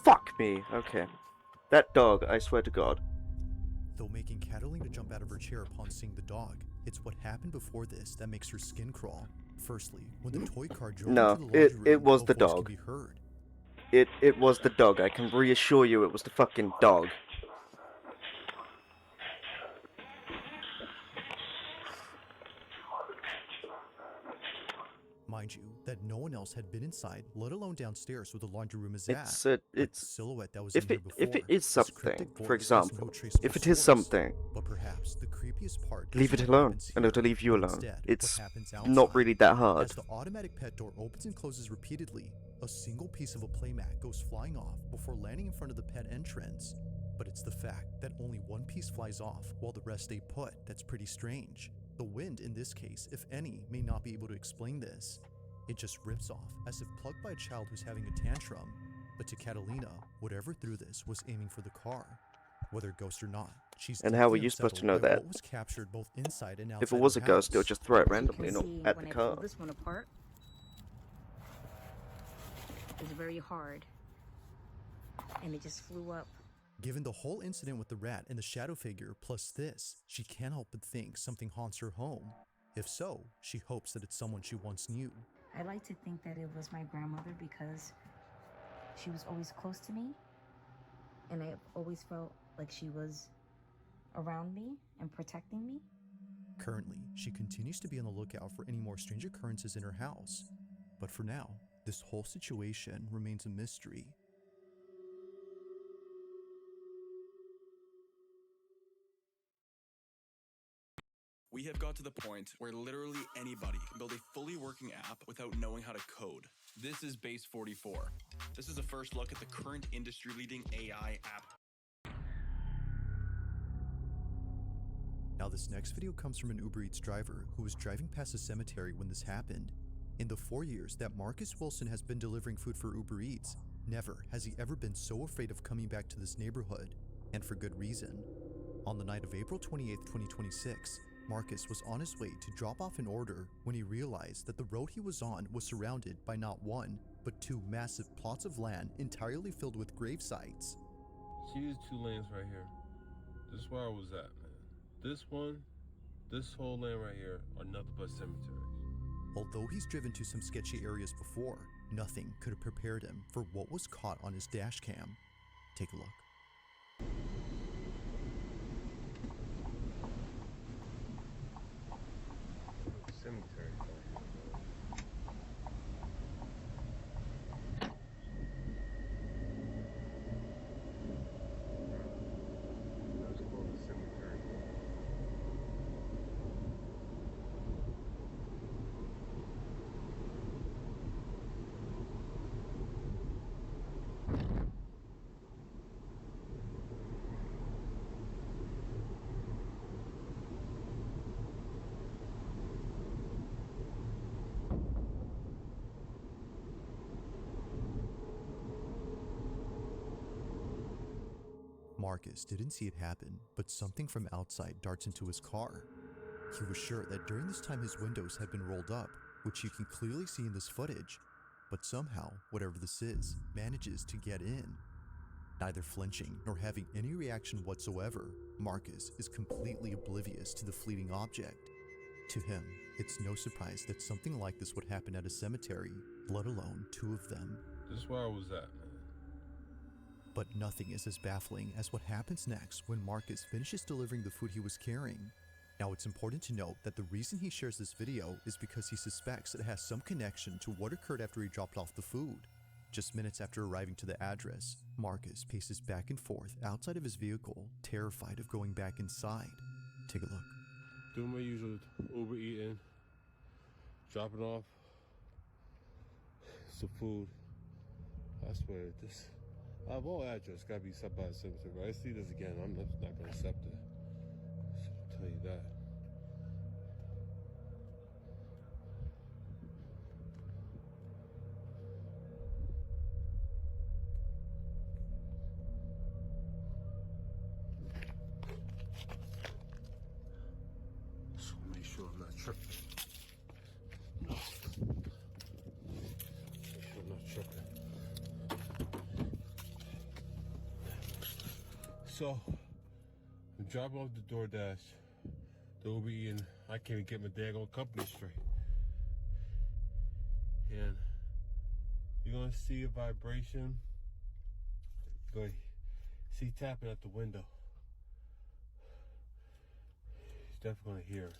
Fuck me. Okay. That dog, I swear to God. Though making Catalina jump out of her chair upon seeing the dog, it's what happened before this that makes her skin crawl. Firstly, when the toy car drove No, into the laundry room, it was a the voice dog. can be heard. It was the dog. I can reassure you it was the fucking dog. Mind you, that no one else had been inside, let alone downstairs where the laundry room is at. It's But the it's silhouette that was if in here it before, if it is this cryptic something, for voice has example, no traceable if it is source. something, But perhaps the creepiest part leave isn't it what alone, happens and here, it'll leave you but alone. instead, It's what happens not outside. really that hard. As the automatic pet door opens and closes repeatedly, a single piece of a playmat goes flying off before landing in front of the pet entrance. But it's the fact that only one piece flies off while the rest stay put that's pretty strange. The wind in this case, if any, may not be able to explain this. It just rips off as if plucked by a child who's having a tantrum. But to Catalina, whatever threw this was aiming for the car. Whether ghost or not, she's And how were deeply you supposed to unsettled know by that? what was captured both inside and outside If it was her a ghost, they'll house. just throw it As you randomly, can not see, at when the I car. pull this one apart, it's very hard, and it just flew up. Given the whole incident with the rat and the shadow figure plus this, she can't help but think something haunts her home. If so, she hopes that it's someone she once knew. I like to think that it was my grandmother because she was always close to me, and I always felt like she was around me and protecting me. Currently, she continues to be on the lookout for any more strange occurrences in her house. But for now, this whole situation remains a mystery. We have got to the point where literally anybody can build a fully working app without knowing how to code. This is Base 44. This is a first look at the current industry-leading AI app. Now this next video comes from an Uber Eats driver who was driving past a cemetery when this happened. In the 4 years that Marcus Wilson has been delivering food for Uber Eats, never has he ever been so afraid of coming back to this neighborhood, and for good reason. On the night of April 28, 2026, Marcus was on his way to drop off an order when he realized that the road he was on was surrounded by not one, but two massive plots of land entirely filled with grave sites. See these two lanes right here? This is where I was at, man. This one, this whole lane right here are nothing but cemeteries. Although he's driven to some sketchy areas before, nothing could have prepared him for what was caught on his dash cam. Take a look. Cemetery. That's called a cemetery. Marcus didn't see it happen, but something from outside darts into his car. He was sure that during this time his windows had been rolled up, which you can clearly see in this footage, but somehow, whatever this is, manages to get in. Neither flinching nor having any reaction whatsoever, Marcus is completely oblivious to the fleeting object. To him, it's no surprise that something like this would happen at a cemetery, let alone two of them. This is where I was at, man. But nothing is as baffling as what happens next when Marcus finishes delivering the food he was carrying. Now it's important to note that the reason he shares this video is because he suspects it has some connection to what occurred after he dropped off the food. Just minutes after arriving to the address, Marcus paces back and forth outside of his vehicle, terrified of going back inside. Take a look. Doing my usual Uber eating, dropping off some food. I swear, this out of all address gotta be set by a cemetery. Right? I see this again, I'm not gonna accept it. I'll tell you that. So make sure I'm not tripping. Make sure I'm not tripping. So, I'm dropping off the DoorDash, the Uber Eats, and I can't even get my daggone company straight. And you're gonna see a vibration. You're gonna see tapping at the window. He's definitely gonna hear it.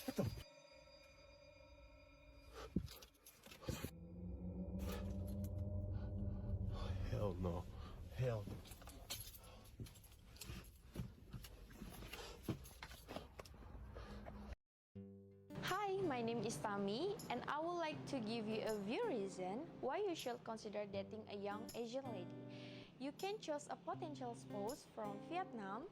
What the? Hell no. Hell no. Hi, my name is Tami, and I would like to give you a few reasons why you should consider dating a young Asian lady. You can choose a potential spouse from Vietnam.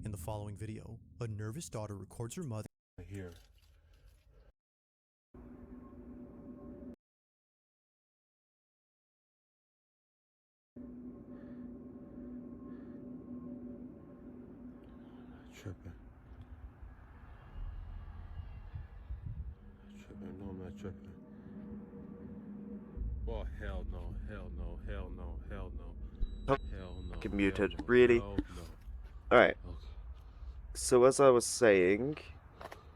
In the following video, a nervous daughter records her mother Here. Tripping. Tripping. No, I'm not tripping. Oh, hell no. Hell no. Hell no. Hell no. Oh, Hell no. get muted. Hell no. Really? Hell no. Alright. Okay. So as I was saying,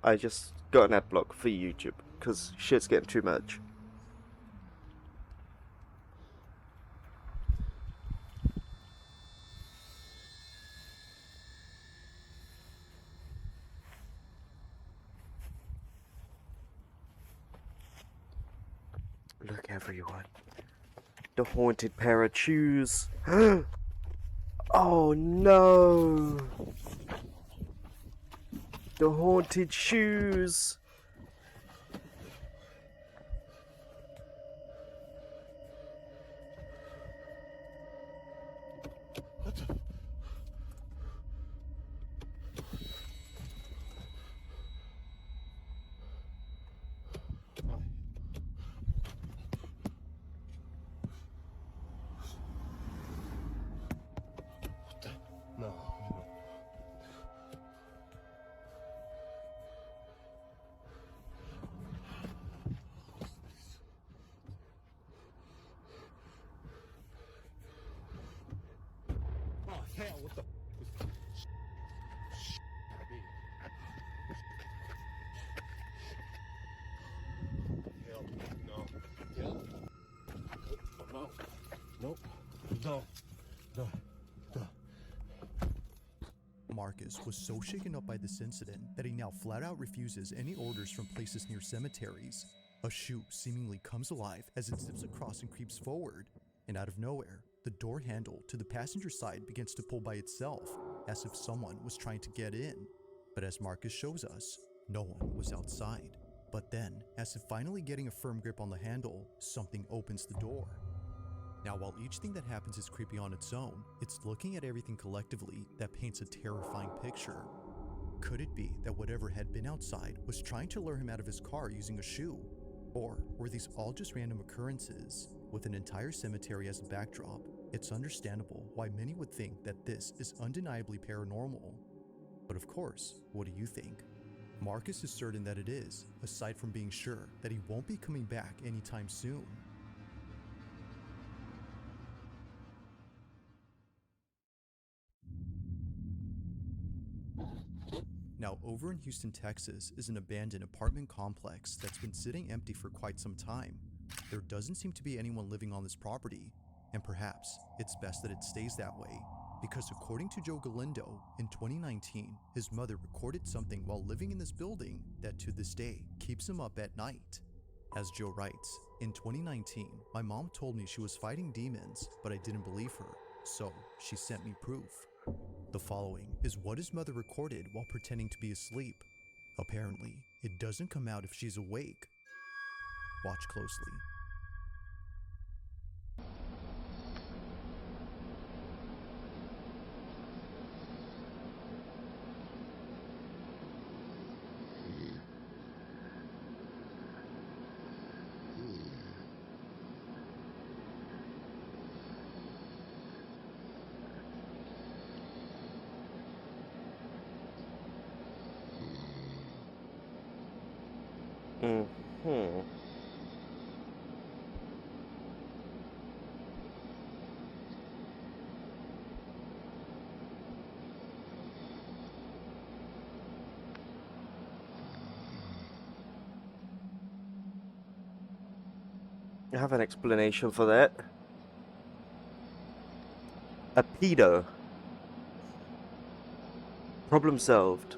I just got an ad block for YouTube, because shit's getting too much. Look, everyone. The haunted pair of shoes. Oh no! The haunted shoes! What the? No. Oh, hell, what the? Hell, no. Hell. No. Nope. No. No. No. Marcus was so shaken up by this incident that he now flat out refuses any orders from places near cemeteries. A shoe seemingly comes alive as it zips across and creeps forward, and out of nowhere, the door handle to the passenger side begins to pull by itself, as if someone was trying to get in. But as Marcus shows us, no one was outside. But then, as if finally getting a firm grip on the handle, something opens the door. Now, while each thing that happens is creepy on its own, it's looking at everything collectively that paints a terrifying picture. Could it be that whatever had been outside was trying to lure him out of his car using a shoe? Or were these all just random occurrences? With an entire cemetery as a backdrop, it's understandable why many would think that this is undeniably paranormal. But of course, what do you think? Marcus is certain that it is, aside from being sure that he won't be coming back anytime soon. Now, over in Houston, Texas is an abandoned apartment complex that's been sitting empty for quite some time. There doesn't seem to be anyone living on this property, and perhaps it's best that it stays that way, because according to Joe Galindo, in 2019, his mother recorded something while living in this building that to this day keeps him up at night. As Joe writes, in 2019, my mom told me she was fighting demons, but I didn't believe her, so she sent me proof. The following is what his mother recorded while pretending to be asleep. Apparently, it doesn't come out if she's awake. Watch closely. Mm-hmm. I have an explanation for that. A pedo. Problem solved.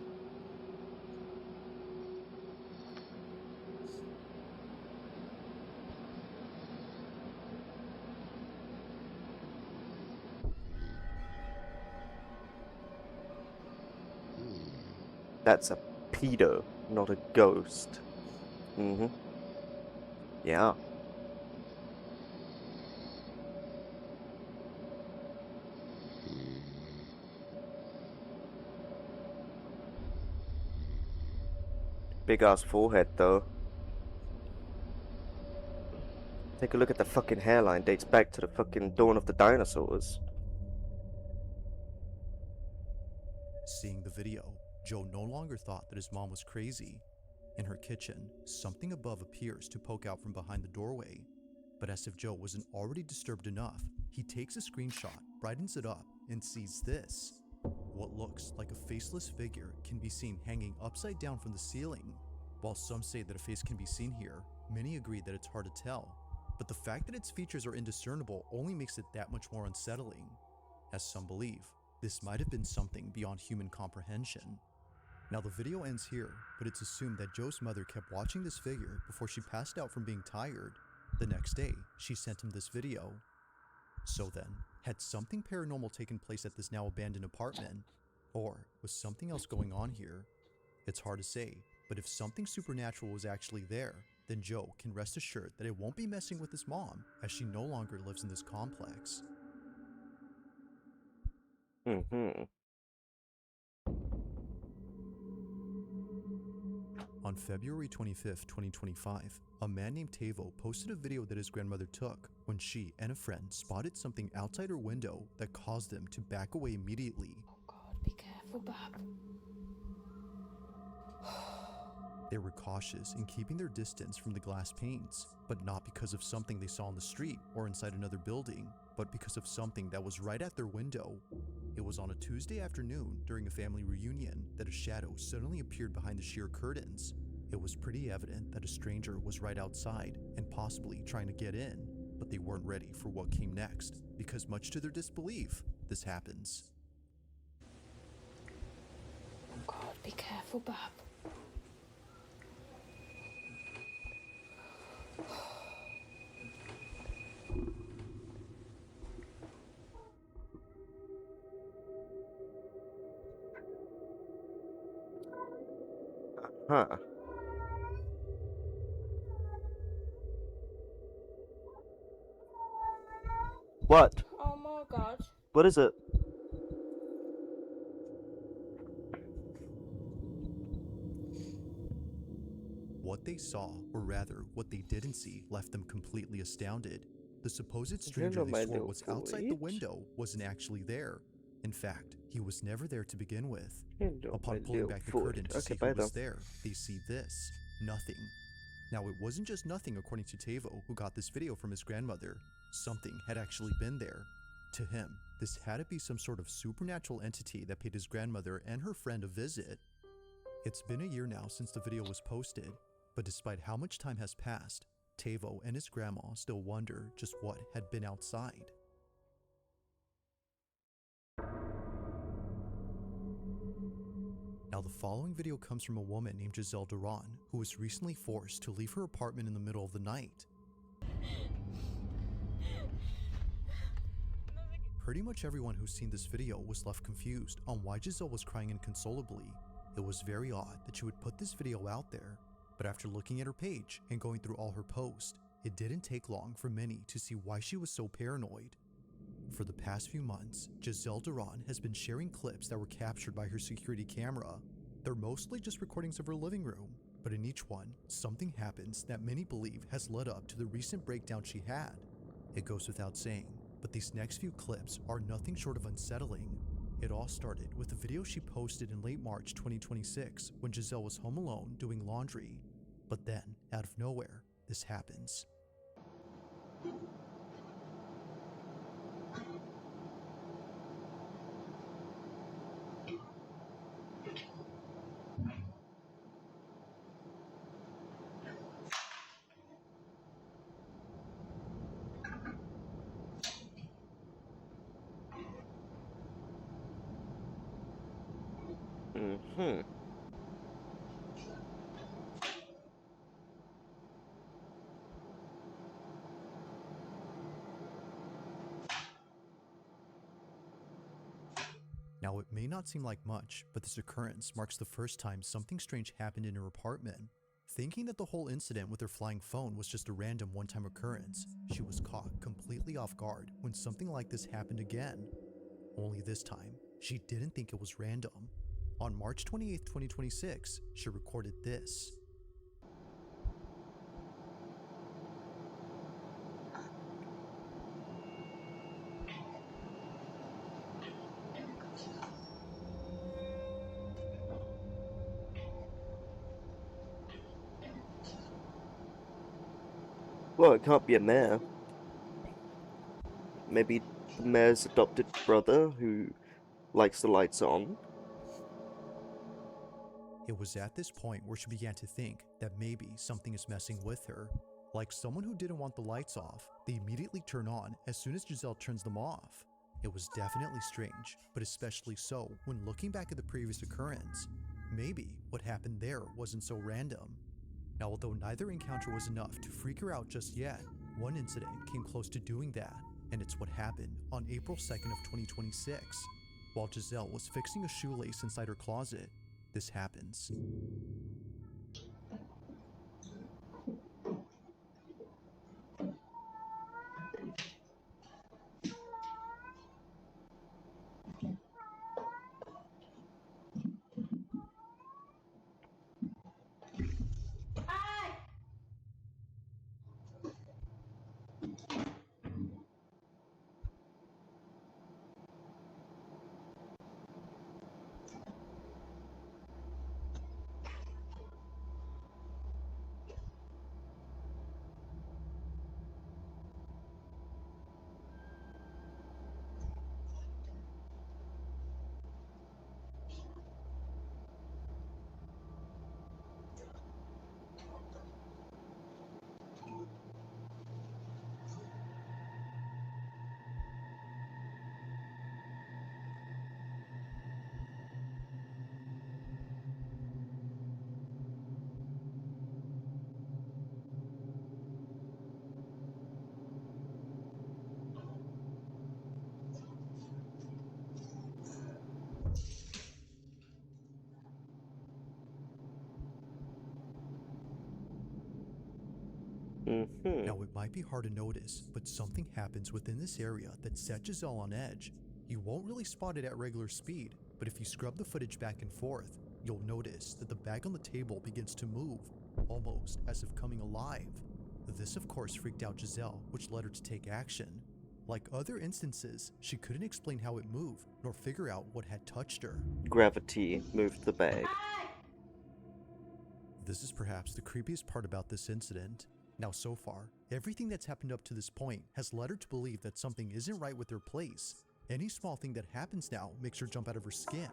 That's a pedo, not a ghost. Mm-hmm. Yeah. Big ass forehead though. Take a look at the fucking hairline, dates back to the fucking dawn of the dinosaurs. Seeing the video, Joe no longer thought that his mom was crazy. In her kitchen, something above appears to poke out from behind the doorway. But as if Joe wasn't already disturbed enough, he takes a screenshot, brightens it up, and sees this. What looks like a faceless figure can be seen hanging upside down from the ceiling. While some say that a face can be seen here, many agree that it's hard to tell. But the fact that its features are indiscernible only makes it that much more unsettling. As some believe, this might have been something beyond human comprehension. Now the video ends here, but it's assumed that Joe's mother kept watching this figure before she passed out from being tired. The next day, she sent him this video. So then, had something paranormal taken place at this now abandoned apartment? Or was something else going on here? It's hard to say, but if something supernatural was actually there, then Joe can rest assured that it won't be messing with his mom, as she no longer lives in this complex. Mm-hmm. On February 25th, 2025, a man named Tavo posted a video that his grandmother took when she and a friend spotted something outside her window that caused them to back away immediately. Oh God, be careful, Bob. They were cautious in keeping their distance from the glass panes, but not because of something they saw on the street or inside another building, but because of something that was right at their window. It was on a Tuesday afternoon during a family reunion that a shadow suddenly appeared behind the sheer curtains. It was pretty evident that a stranger was right outside and possibly trying to get in, but they weren't ready for what came next, because much to their disbelief, this happens. Oh God, be careful, Bob. Huh. What? Oh my God. What is it? What they saw, or rather, what they didn't see, left them completely astounded. The supposed stranger Hello, they my swore little was outside the boy. window wasn't actually there. In fact, he was never there to begin with. Hello, my Upon pulling little back the foot. curtain to Okay, see bye who was though. there, they see this. Nothing. Now, it wasn't just nothing according to Tavo, who got this video from his grandmother. Something had actually been there. To him, this had to be some sort of supernatural entity that paid his grandmother and her friend a visit. It's been a year now since the video was posted, but despite how much time has passed, Tavo and his grandma still wonder just what had been outside. Now the following video comes from a woman named Giselle Duran, who was recently forced to leave her apartment in the middle of the night. Her Pretty much everyone who's seen this video was left confused on why Giselle was crying inconsolably. It was very odd that she would put this video out there, but after looking at her page and going through all her posts, it didn't take long for many to see why she was so paranoid. For the past few months, Giselle Duran has been sharing clips that were captured by her security camera. They're mostly just recordings of her living room, but in each one, something happens that many believe has led up to the recent breakdown she had. It goes without saying, but these next few clips are nothing short of unsettling. It all started with a video she posted in late March 2026 when Giselle was home alone doing laundry. But then, out of nowhere, this happens. Now, it may not seem like much, but this occurrence marks the first time something strange happened in her apartment. Thinking that the whole incident with her flying phone was just a random one-time occurrence, she was caught completely off guard when something like this happened again. Only this time, she didn't think it was random. On March 28, 2026, she recorded this. Well, it can't be a mayor. Maybe the mayor's adopted brother who likes the lights on. It was at this point where she began to think that maybe something is messing with her. Like someone who didn't want the lights off, they immediately turn on as soon as Giselle turns them off. It was definitely strange, but especially so when looking back at the previous occurrence. Maybe what happened there wasn't so random. Now, although neither encounter was enough to freak her out just yet, one incident came close to doing that, and it's what happened on April 2nd of 2026. While Giselle was fixing a shoelace inside her closet, this happens. Now, it might be hard to notice, but something happens within this area that set Giselle on edge. You won't really spot it at regular speed, but if you scrub the footage back and forth, you'll notice that the bag on the table begins to move, almost as if coming alive. This of course freaked out Giselle, which led her to take action. Like other instances, she couldn't explain how it moved, nor figure out what had touched her. Gravity moved the bag. This is perhaps the creepiest part about this incident. Now, so far, everything that's happened up to this point has led her to believe that something isn't right with her place. Any small thing that happens now makes her jump out of her skin,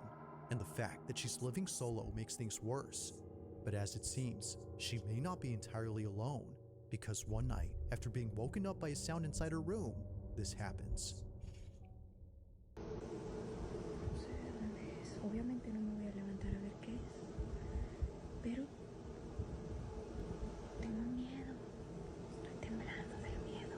and the fact that she's living solo makes things worse. But as it seems, she may not be entirely alone, because one night, after being woken up by a sound inside her room, this happens. Obviamente no me voy a levantar a ver qué es, pero tengo miedo, estoy temblando del miedo.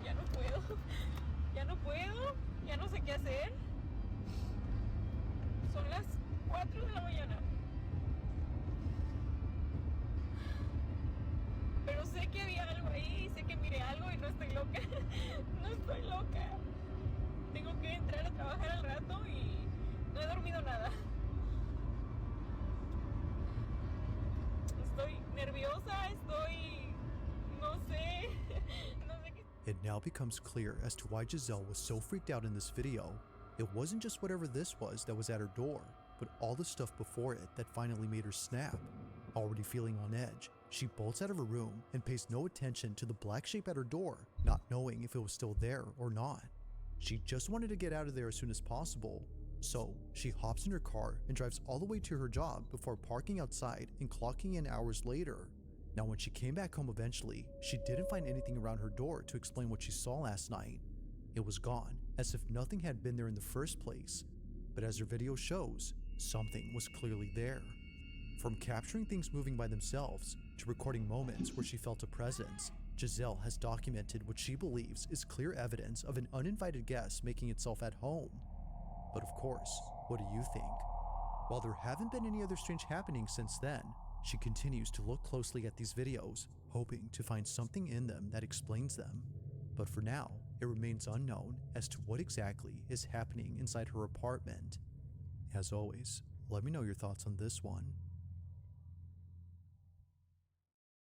Ya no puedo. Ya no puedo. Ya no sé qué hacer. Son las 4 de la mañana. Pero sé que había algo ahí, sé que miré algo y no estoy loca. No estoy loca. Tengo que entrar a trabajar al rato y no he dormido nada. Estoy nerviosa, no sé. No sé qué. It now becomes clear as to why Giselle was so freaked out in this video. It wasn't just whatever this was that was at her door, but all the stuff before it that finally made her snap. Already feeling on edge, she bolts out of her room and pays no attention to the black shape at her door, not knowing if it was still there or not. She just wanted to get out of there as soon as possible, so she hops in her car and drives all the way to her job before parking outside and clocking in hours later. Now, when she came back home eventually, she didn't find anything around her door to explain what she saw last night. It was gone, as if nothing had been there in the first place. But as her video shows, something was clearly there. From capturing things moving by themselves to recording moments where she felt a presence, Giselle has documented what she believes is clear evidence of an uninvited guest making itself at home. But of course, what do you think? While there haven't been any other strange happenings since then, she continues to look closely at these videos, hoping to find something in them that explains them. But for now, it remains unknown as to what exactly is happening inside her apartment. As always, let me know your thoughts on this one.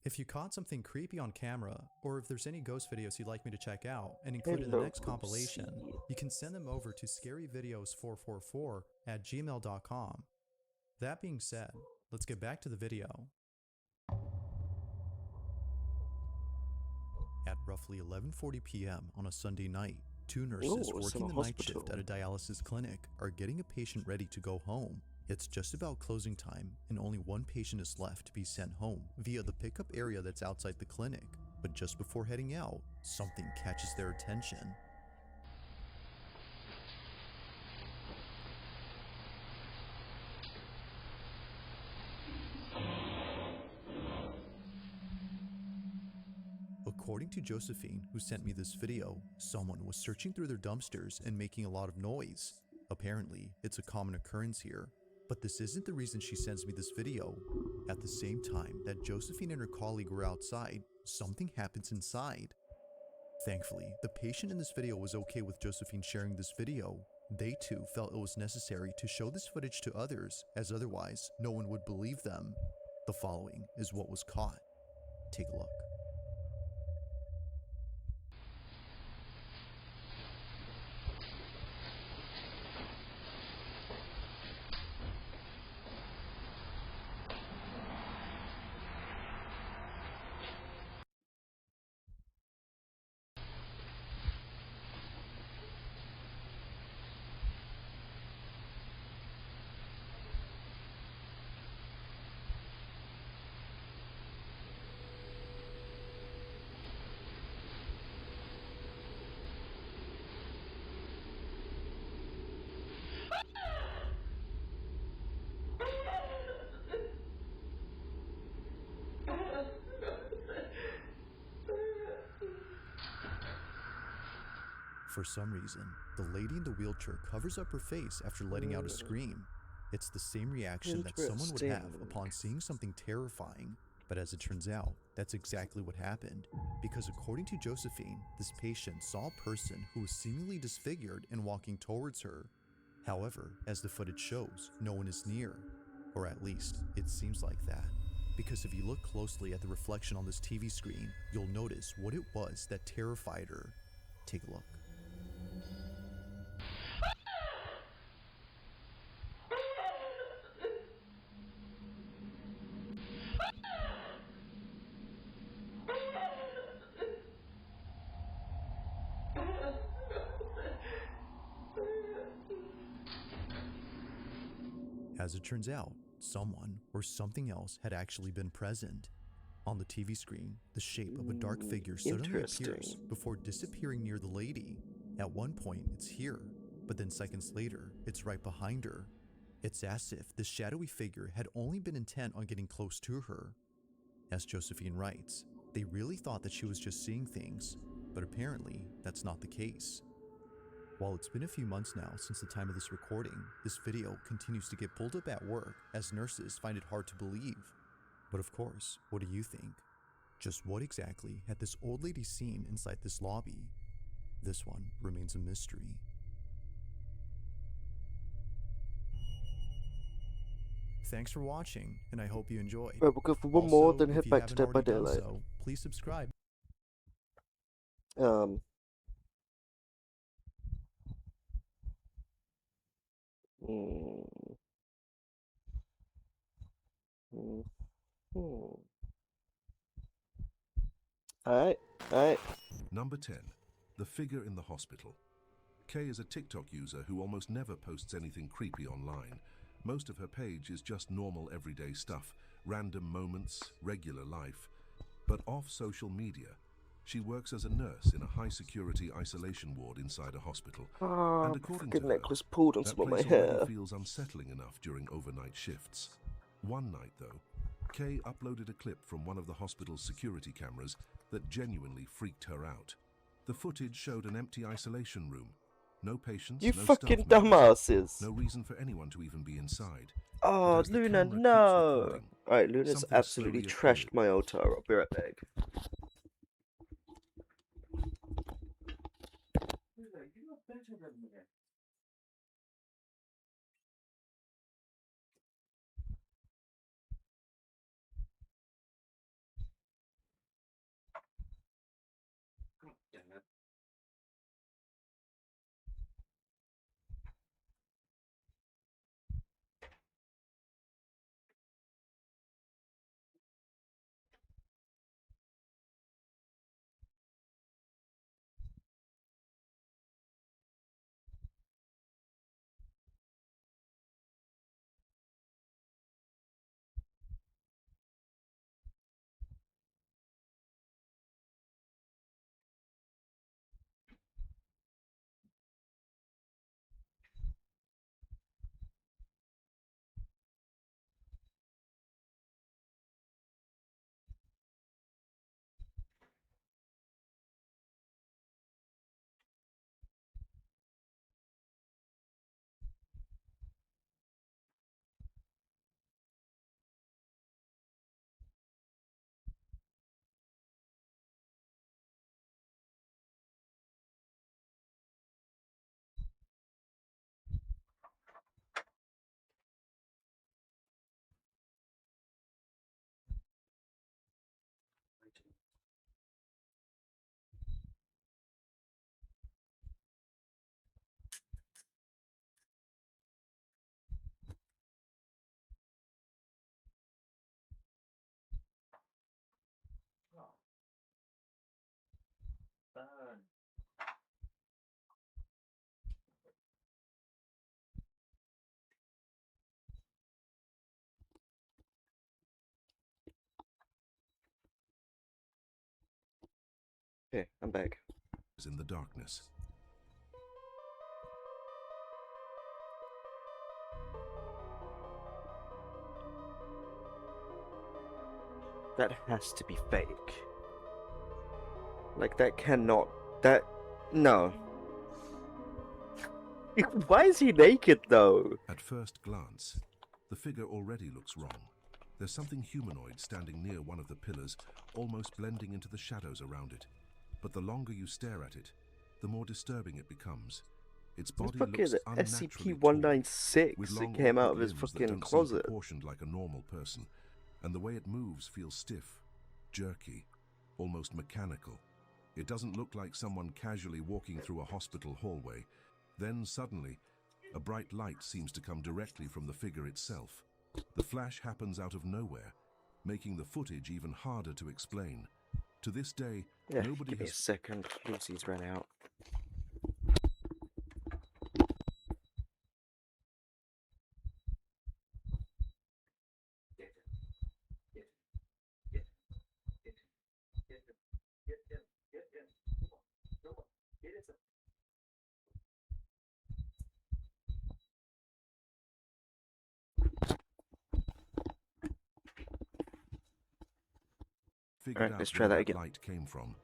If you caught something creepy on camera, or if there's any ghost videos you'd like me to check out and include in the next compilation, you can send them over to scaryvideos444@gmail.com. That being said, let's get back to the video. At roughly 11:40 p.m. on a Sunday night, two nurses working the night shift at a dialysis clinic are getting a patient ready to go home. It's just about closing time, and only one patient is left to be sent home via the pickup area that's outside the clinic. But just before heading out, something catches their attention. According to Josephine, who sent me this video, someone was searching through their dumpsters and making a lot of noise. Apparently, it's a common occurrence here. But this isn't the reason she sends me this video. At the same time that Josephine and her colleague were outside, something happens inside. Thankfully, the patient in this video was okay with Josephine sharing this video. They too felt it was necessary to show this footage to others, as otherwise no one would believe them. The following is what was caught. Take a look. For some reason, the lady in the wheelchair covers up her face after letting out a scream. It's the same reaction that someone would have upon seeing something terrifying. But as it turns out, that's exactly what happened. Because according to Josephine, this patient saw a person who was seemingly disfigured and walking towards her. However, as the footage shows, no one is near. Or at least, it seems like that. Because if you look closely at the reflection on this TV screen, you'll notice what it was that terrified her. Take a look. As it turns out, someone or something else had actually been present. On the TV screen, the shape of a dark figure suddenly appears before disappearing near the lady. At one point, it's here, but then seconds later, it's right behind her. It's as if this shadowy figure had only been intent on getting close to her. As Josephine writes, They really thought that she was just seeing things, but apparently that's not the case. While it's been a few months now since the time of this recording, this video continues to get pulled up at work as nurses find it hard to believe. But of course, what do you think? Just what exactly had this old lady seen inside this lobby? This one remains a mystery. Thanks for watching, and I hope you enjoyed. Right, we'll go for one more, Also, then if head you back to haven't Dead by already done Daylight. so, please subscribe. Mm, Alright. Number 10. The figure in the hospital. Kay is a TikTok user who almost never posts anything creepy online. Most of her page is just normal everyday stuff, random moments, regular life. But off social media, she works as a nurse in a high-security isolation ward inside a hospital. And according to her, necklace pulled on that some of my place hair. already feels unsettling enough during overnight shifts. One night, though, Kay uploaded a clip from one of the hospital's security cameras that genuinely freaked her out. The footage showed an empty isolation room. No patients, You no fucking staff members, dumbasses. no reason for anyone to even be inside. Oh, But as the Luna, camera keeps no! recording, Alright, Luna's something absolutely slowly trashed my altar. I'll be right back. Okay, I'm back. In the darkness. That has to be fake. Like, no. Why is he naked, though? At first glance, the figure already looks wrong. There's something humanoid standing near one of the pillars, almost blending into the shadows around it. But the longer you stare at it, the more disturbing it becomes. Its body looks unnaturally SCP-196 with that long, came out of awkward his limbs that fucking don't seem closet. proportioned like a normal person, and the way it moves feels stiff, jerky, almost mechanical. It doesn't look like someone casually walking through a hospital hallway. Then suddenly, a bright light seems to come directly from the figure itself. The flash happens out of nowhere, making the footage even harder to explain. To this day, Yeah, nobody give me a has... second. Lucy's ran out. figured let's out try where that that again. light came from,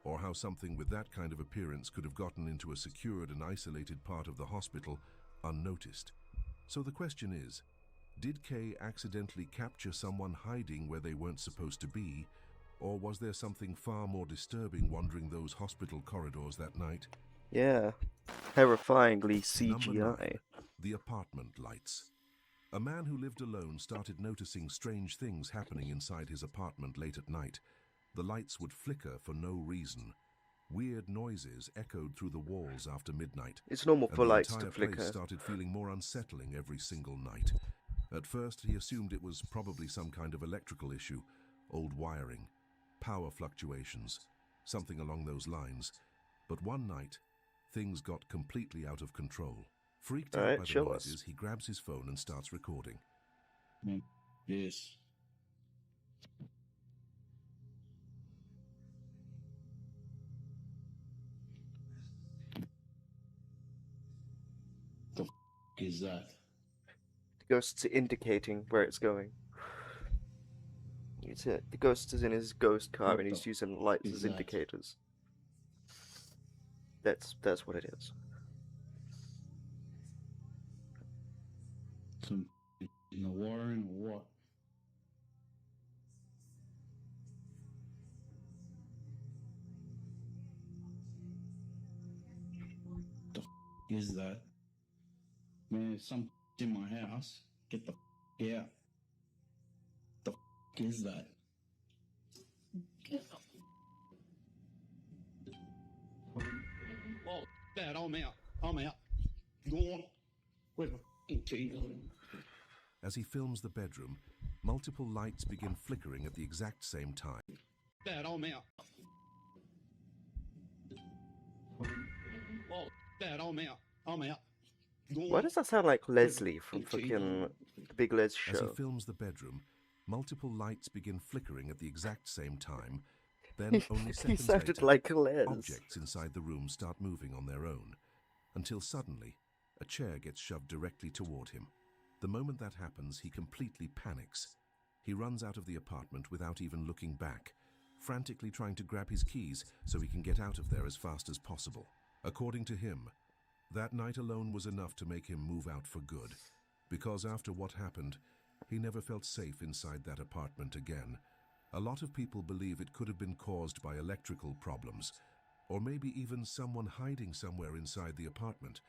or how something with that kind of appearance could have gotten into a secured and isolated part of the hospital unnoticed. So the question is, did Kay accidentally capture someone hiding where they weren't supposed to be, or was there something far more disturbing wandering those hospital corridors that night? Yeah, terrifyingly Number 9. CGI. The apartment lights. A man who lived alone started noticing strange things happening inside his apartment late at night. The lights would flicker for no reason. Weird noises echoed through the walls after midnight. It's normal and for the lights to entire flicker. place started feeling more unsettling every single night. At first, he assumed it was probably some kind of electrical issue, old wiring, power fluctuations, something along those lines. But one night, things got completely out of control. Freaked out by the show noises, us. he grabs his phone and starts recording. This. The f is that? The ghost's indicating where it's going. It's it. The ghost is in his ghost car What and the he's using lights is as that? indicators. That's what it is. Some in the wiring or what? The f is that? Man, if some in my house, get the f out. The f is that? Oh, Dad, I'm out. I'm out. Go on. Where's my f***ing key? As he films the bedroom, multiple lights begin flickering at the exact same time. Dad, I'm out. Oh, Dad, I'm out. I'm out. Go Why on. does that sound like Where's Leslie my from f***ing key? fucking The Big Les As he Show? films the bedroom, multiple lights begin flickering at the exact same time. Then, only He seconds sounded later, like Les. objects inside the room start moving on their own, until suddenly, a chair gets shoved directly toward him. The moment that happens, he completely panics. He runs out of the apartment without even looking back, frantically trying to grab his keys so he can get out of there as fast as possible. According to him, that night alone was enough to make him move out for good, because after what happened, he never felt safe inside that apartment again. A lot of people believe it could have been caused by electrical problems, or maybe even someone hiding somewhere inside the apartment.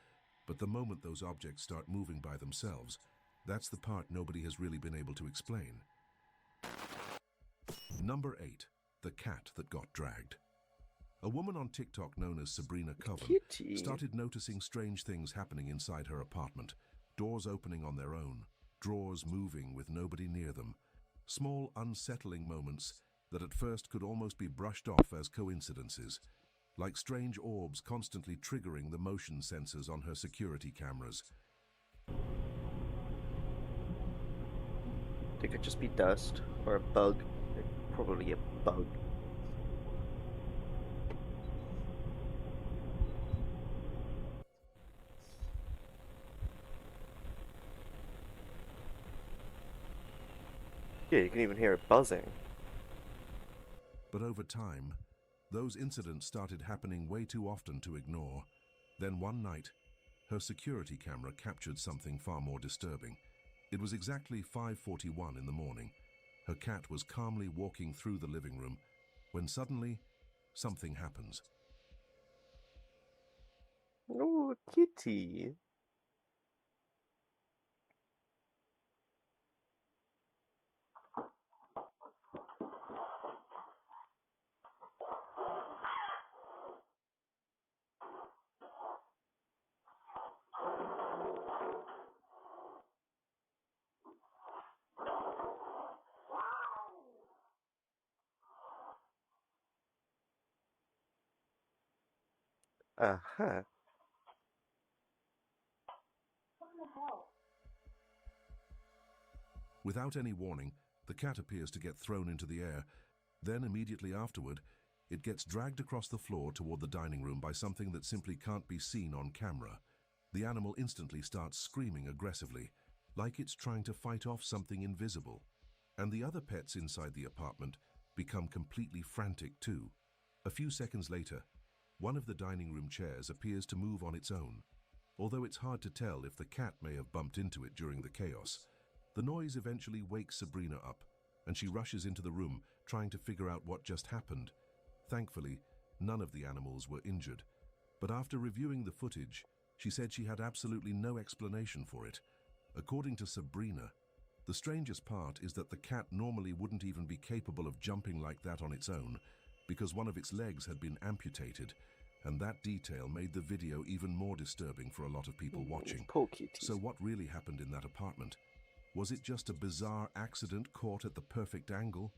But the moment those objects start moving by themselves, that's the part nobody has really been able to explain. Number 8. The cat that got dragged. A woman on TikTok known as Sabrina Coven Kitty. started noticing strange things happening inside her apartment. Doors opening on their own, drawers moving with nobody near them. Small, unsettling moments that at first could almost be brushed off as coincidences, like strange orbs constantly triggering the motion sensors on her security cameras. They could just be dust or a bug. Probably a bug. Yeah, you can even hear it buzzing. But over time, those incidents started happening way too often to ignore. Then one night, her security camera captured something far more disturbing. It was exactly 5:41 in the morning. Her cat was calmly walking through the living room when suddenly, something happens. Oh, kitty. Uh-huh. Without any warning, the cat appears to get thrown into the air. Then, immediately afterward, it gets dragged across the floor toward the dining room by something that simply can't be seen on camera. The animal instantly starts screaming aggressively, like it's trying to fight off something invisible. And the other pets inside the apartment become completely frantic too. A few seconds later, one of the dining room chairs appears to move on its own, although it's hard to tell if the cat may have bumped into it during the chaos. The noise eventually wakes Sabrina up, and she rushes into the room, trying to figure out what just happened. Thankfully, none of the animals were injured, but after reviewing the footage, she said she had absolutely no explanation for it. According to Sabrina, the strangest part is that the cat normally wouldn't even be capable of jumping like that on its own, because one of its legs had been amputated, and that detail made the video even more disturbing for a lot of people watching. So what really happened in that apartment? Was it just a bizarre accident caught at the perfect angle?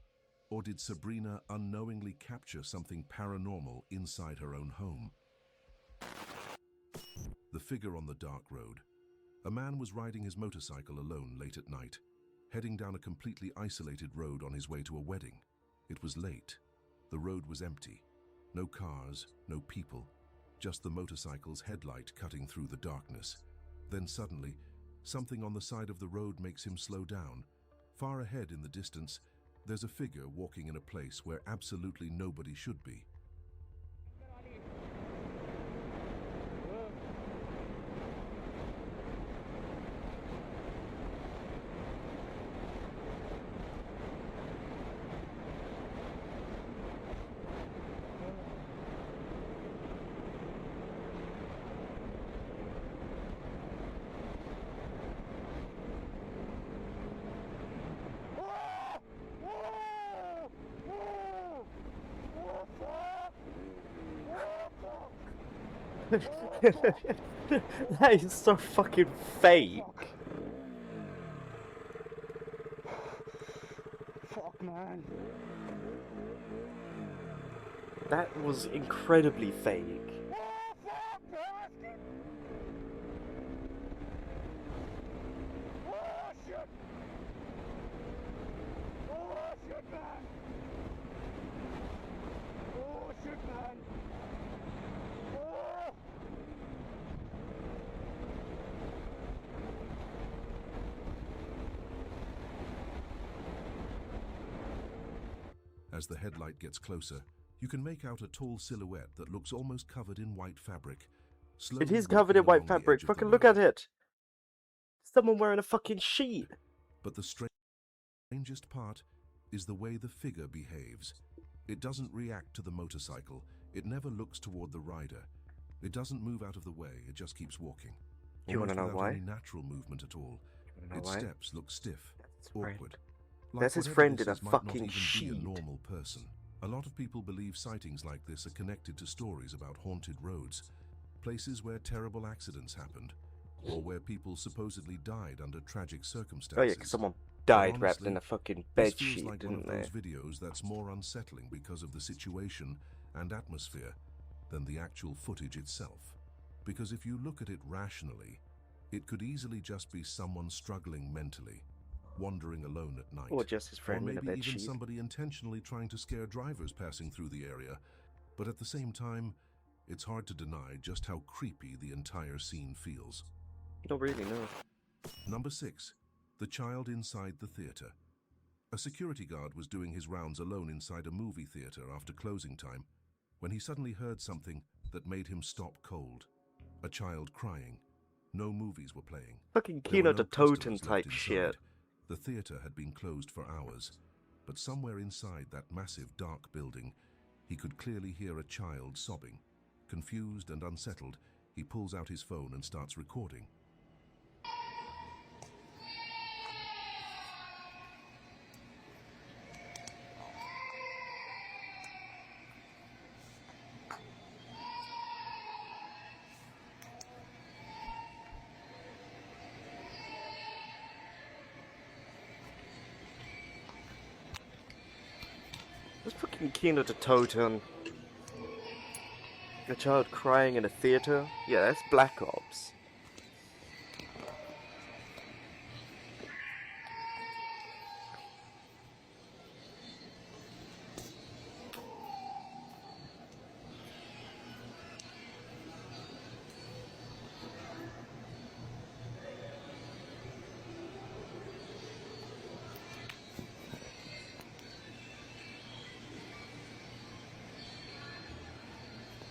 Or did Sabrina unknowingly capture something paranormal inside her own home? The figure on the dark road. A man was riding his motorcycle alone late at night, heading down a completely isolated road on his way to a wedding. It was late. The road was empty. No cars, no people, just the motorcycle's headlight cutting through the darkness. Then suddenly, something on the side of the road makes him slow down. Far ahead in the distance, there's a figure walking in a place where absolutely nobody should be. That is so fucking fake. Fuck, man. That was incredibly fake. As the headlight gets closer, you can make out a tall silhouette that looks almost covered in white fabric. It is covered in white fabric. Fucking look at it. Someone wearing a fucking sheet. But the strangest part is the way the figure behaves. It doesn't react to the motorcycle. It never looks toward the rider. It doesn't move out of the way. It just keeps walking. You want to know why? Any natural movement at all. Its steps look stiff, awkward. That's his friend in a fucking sheet. Be a normal person. A lot of people believe sightings like this are connected to stories about haunted roads, places where terrible accidents happened, or where people supposedly died under tragic circumstances. Oh yeah, 'cause someone died honestly, wrapped in a fucking bed this feels sheet, like didn't one they? of those videos that's more unsettling because of the situation and atmosphere than the actual footage itself. Because if you look at it rationally, it could easily just be someone struggling mentally, wandering alone at night. Or just his friend in a maybe bed even sheet. somebody intentionally trying to scare drivers passing through the area. But at the same time, it's hard to deny just how creepy the entire scene feels. You don't really know. Number 6. The child inside the theater. A security guard was doing his rounds alone inside a movie theater after closing time when he suddenly heard something that made him stop cold. A child crying. No movies were playing. Fucking There were Kino no to Toten customers type left shit. inside. The theater had been closed for hours, but somewhere inside that massive dark building, he could clearly hear a child sobbing. Confused and unsettled, he pulls out his phone and starts recording. That's fucking Kino to Toten. A child crying in a theater? Yeah, that's Black Ops.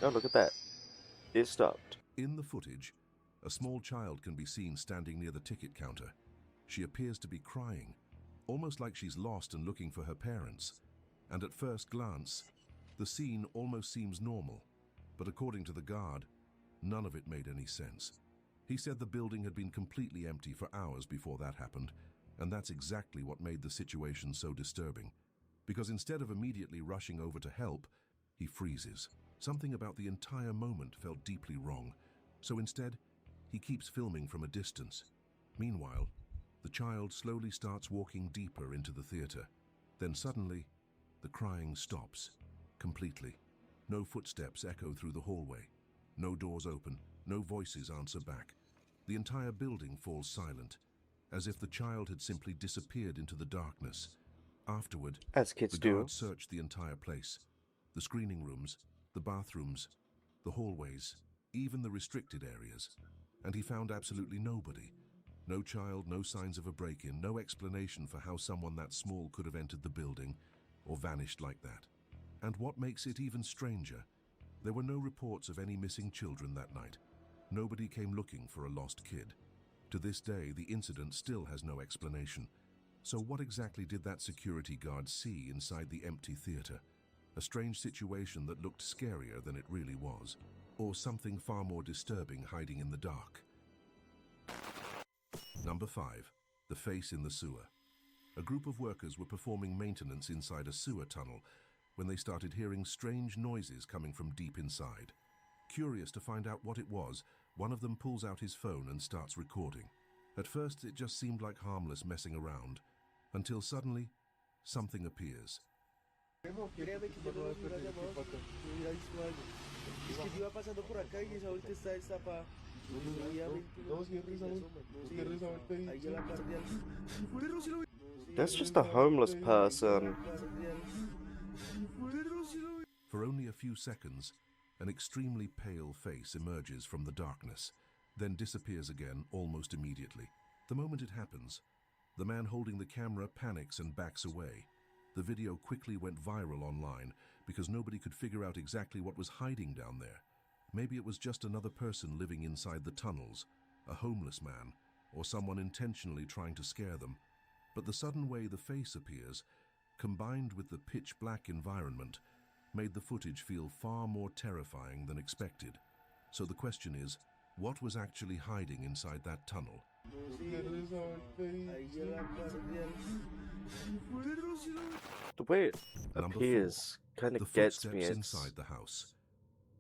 Oh, look at that. It stopped. In the footage, a small child can be seen standing near the ticket counter. She appears to be crying, almost like she's lost and looking for her parents. And at first glance, the scene almost seems normal. But according to the guard, none of it made any sense. He said the building had been completely empty for hours before that happened, and that's exactly what made the situation so disturbing. Because instead of immediately rushing over to help, he freezes. Something about the entire moment felt deeply wrong, so instead, he keeps filming from a distance. Meanwhile, the child slowly starts walking deeper into the theater. Then suddenly, the crying stops, completely. No footsteps echo through the hallway. No doors open, no voices answer back. The entire building falls silent, as if the child had simply disappeared into the darkness. Afterward, as kids the do, guards searched the entire place. The screening rooms, the bathrooms, the hallways, even the restricted areas. And he found absolutely nobody. No child, no signs of a break-in, no explanation for how someone that small could have entered the building or vanished like that. And what makes it even stranger, there were no reports of any missing children that night. Nobody came looking for a lost kid. To this day, the incident still has no explanation. So what exactly did that security guard see inside the empty theater? A strange situation that looked scarier than it really was, or something far more disturbing hiding in the dark. Number 5. The face in the sewer. A group of workers were performing maintenance inside a sewer tunnel when they started hearing strange noises coming from deep inside. Curious to find out what it was, one of them pulls out his phone and starts recording. At first, it just seemed like harmless messing around, until suddenly, something appears. That's just a homeless person. For only a few seconds, an extremely pale face emerges from the darkness, then disappears again almost immediately. The moment it happens, the man holding the camera panics and backs away. The video quickly went viral online because nobody could figure out exactly what was hiding down there. Maybe it was just another person living inside the tunnels, a homeless man, or someone intentionally trying to scare them. But the sudden way the face appears, combined with the pitch-black environment, made the footage feel far more terrifying than expected. So the question is, what was actually hiding inside that tunnel? The way it Number appears 4. kind The of gets footsteps me. It's inside the house.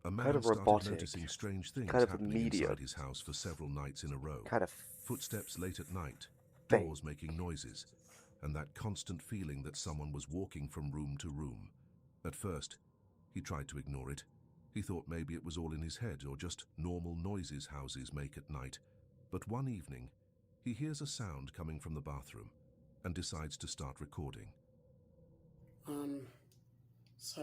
A man kind of started robotic, noticing strange things kind of happening immediate, inside his house for several nights in a row. kind of Footsteps late at night, fake. doors making noises, and that constant feeling that someone was walking from room to room. At first, he tried to ignore it. He thought maybe it was all in his head or just normal noises houses make at night. But one evening, he hears a sound coming from the bathroom and decides to start recording. So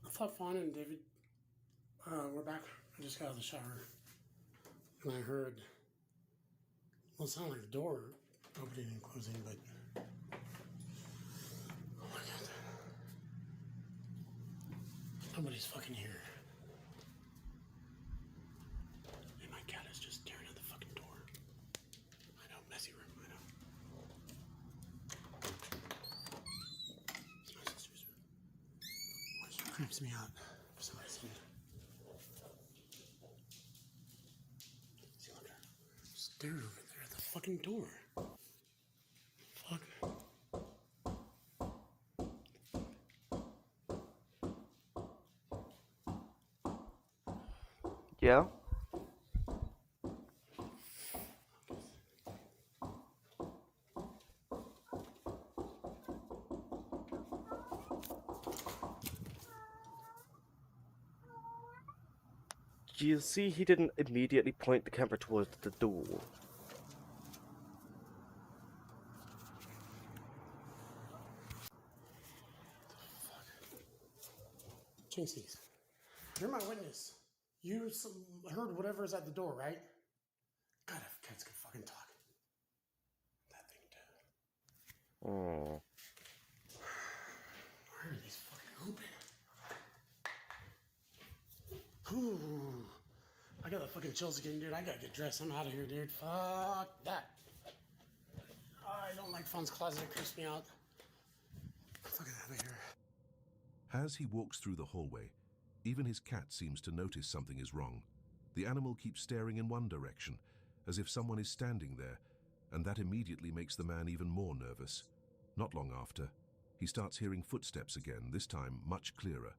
I thought Fawn and David were back. I just got out of the shower and I heard, well, it sounded like a door opening and closing, but oh my god, nobody's fucking here. And my cat is just staring at the fucking door. I know, messy room, I know. It's my sister's room. Which creeps me out for some reason. See, look at her. Stared over there at the fucking door. Fuck. Yeah? You see, he didn't immediately point the camera towards the door. Jinxies. You're my witness. You heard whatever's at the door, right? God, if cats could fucking talk. That thing too. Oh. Where are Ooh. I got the fucking chills again, dude. I gotta get dressed. I'm out of here, dude. Fuck that. I don't like Fawn's closet. It creeps me out. I'm fucking out of here. As he walks through the hallway, even his cat seems to notice something is wrong. The animal keeps staring in one direction, as if someone is standing there, and that immediately makes the man even more nervous. Not long after, he starts hearing footsteps again, this time much clearer.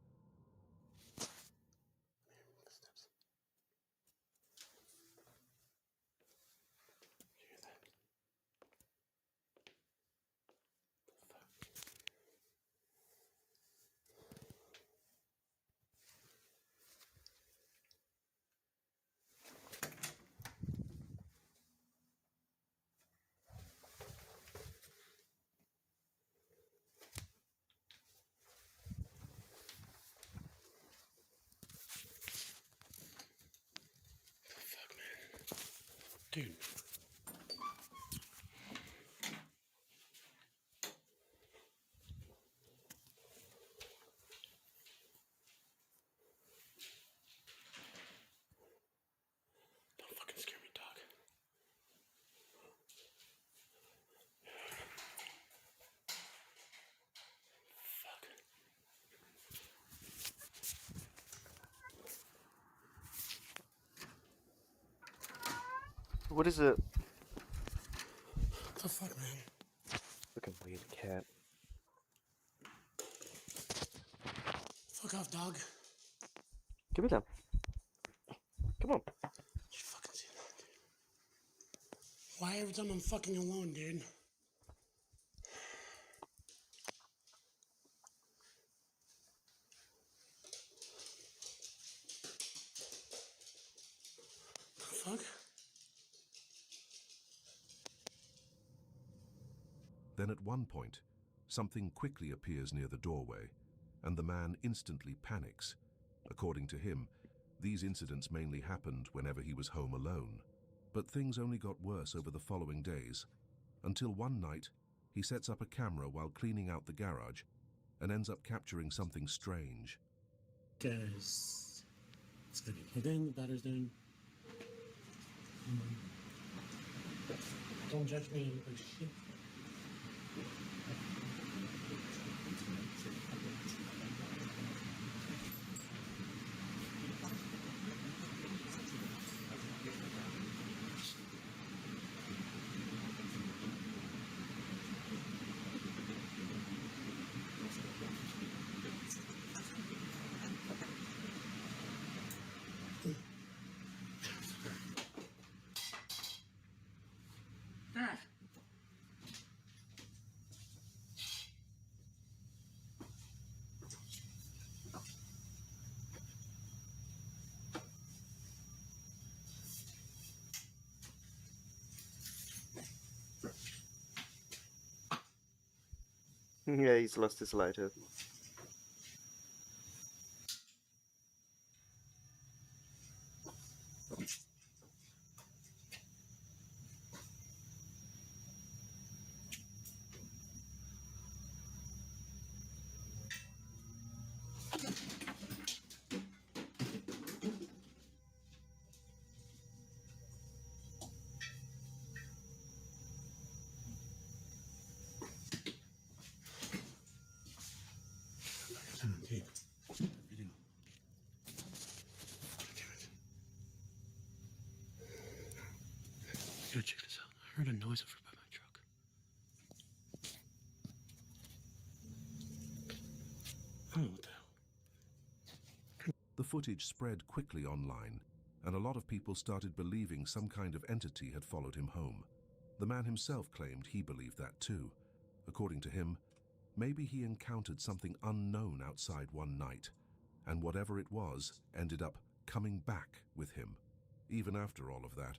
Dude. Don't fucking scare me, dog. Fuck. What is it? What the fuck, man? Fucking weird cat. Fuck off, dog. Give me that. Come on. You fucking see that, dude? Why every time I'm fucking alone, dude? The fuck? Then at one point, something quickly appears near the doorway, and the man instantly panics. According to him, these incidents mainly happened whenever he was home alone. But things only got worse over the following days, until one night, he sets up a camera while cleaning out the garage, and ends up capturing something strange. Guys, it's gonna be plugged in, the battery's in. Don't judge me, like shit. Yeah, he's lost his lighter. Tape. Video. Yo, check this out. I heard a noise over by my truck. I don't know what the hell. The footage spread quickly online, and a lot of people started believing some kind of entity had followed him home. The man himself claimed he believed that too. According to him, maybe he encountered something unknown outside one night, and whatever it was ended up coming back with him. Even after all of that,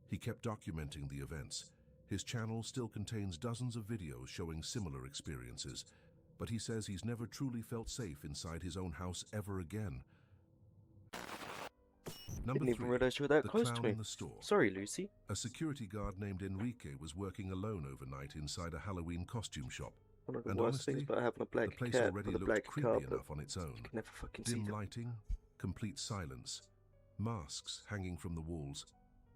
he kept documenting the events. His channel still contains dozens of videos showing similar experiences, but he says he's never truly felt safe inside his own house ever again. Number Didn't even 3, realize you were that the close to clown me. in the store. Sorry, Lucy. A security guard named Enrique was working alone overnight inside a Halloween costume shop. One of the And worst things honestly, about having a black the place cat already with a looked black creepy carpet. enough on its own. You can never fucking see Dim them. lighting, complete silence, masks hanging from the walls,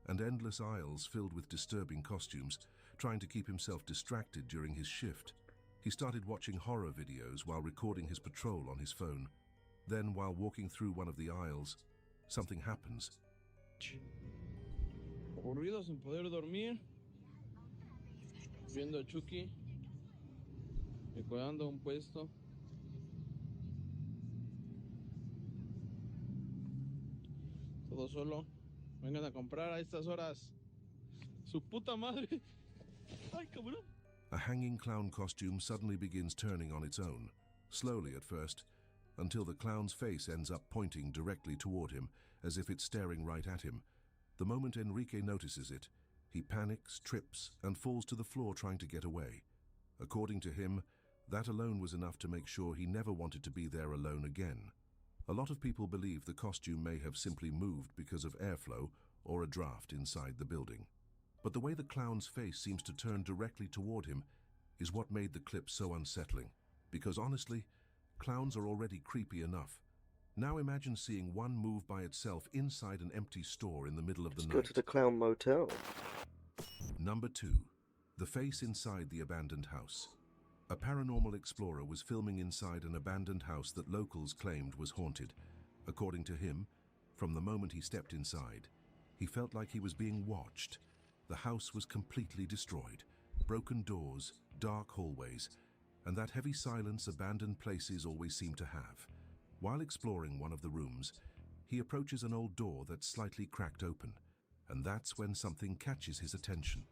and endless aisles filled with disturbing costumes, trying to keep himself distracted during his shift. He started watching horror videos while recording his patrol on his phone. Then, while walking through one of the aisles, something happens. Aburrido sin poder dormir, viendo a Chucky, decorando un puesto. Todo solo. Vengan a comprar a estas horas. Su puta madre. Ay, cabrón. A hanging clown costume suddenly begins turning on its own, slowly at first, until the clown's face ends up pointing directly toward him, as if it's staring right at him. The moment Enrique notices it, he panics, trips, and falls to the floor trying to get away. According to him, that alone was enough to make sure he never wanted to be there alone again. A lot of people believe the costume may have simply moved because of airflow or a draft inside the building. But the way the clown's face seems to turn directly toward him is what made the clip so unsettling. Because honestly, clowns are already creepy enough. Now imagine seeing one move by itself inside an empty store in the middle of the night. Go to the clown motel. Number 2. The face inside the abandoned house. A paranormal explorer was filming inside an abandoned house that locals claimed was haunted. According to him, from the moment he stepped inside, he felt like he was being watched. The house was completely destroyed. Broken doors, dark hallways, and that heavy silence abandoned places always seem to have. While exploring one of the rooms, he approaches an old door that's slightly cracked open, and that's when something catches his attention.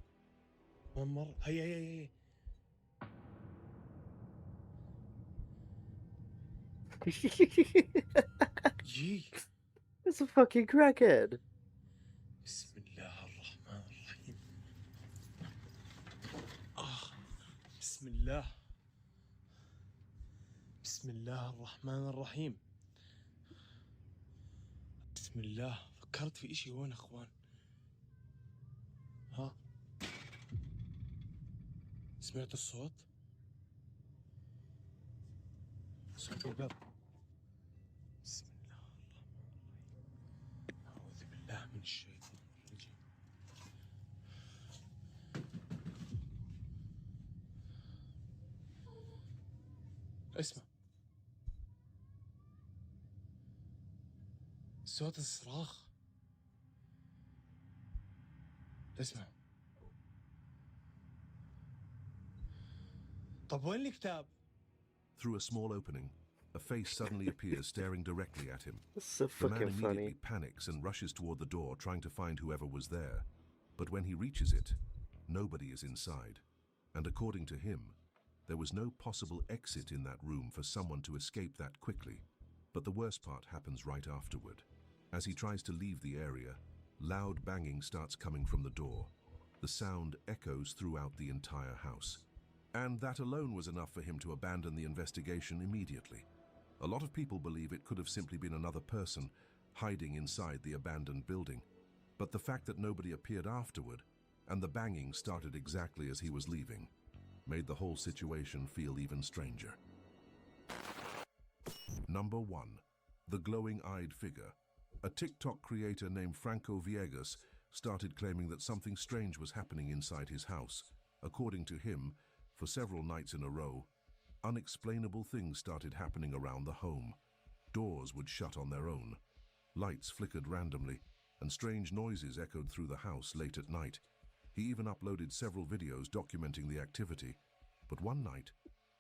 It's a fucking crackhead. بسم الله بسم الله الرحمن الرحيم بسم الله فكرت في اشي هون اخوان ها سمعت الصوت صوت الباب بسم الله الرحمن الرحيم أعوذ بالله من الشيطان الرجيم اسمع صوت الصراخ اسمع طب وين الكتاب؟ Through a small opening, a face suddenly appears staring directly at him. So The man fucking immediately funny. panics and rushes toward the door, trying to find whoever was there. But when he reaches it, nobody is inside. And according to him, there was no possible exit in that room for someone to escape that quickly. But the worst part happens right afterward. As he tries to leave the area, loud banging starts coming from the door. The sound echoes throughout the entire house. And that alone was enough for him to abandon the investigation immediately. A lot of people believe it could have simply been another person hiding inside the abandoned building. But the fact that nobody appeared afterward, and the banging started exactly as he was leaving, made the whole situation feel even stranger. Number 1. The glowing-eyed figure. A TikTok creator named Franco Viegas started claiming that something strange was happening inside his house. According to him, for several nights in a row, unexplainable things started happening around the home. Doors would shut on their own. Lights flickered randomly, and strange noises echoed through the house late at night. He even uploaded several videos documenting the activity. But one night,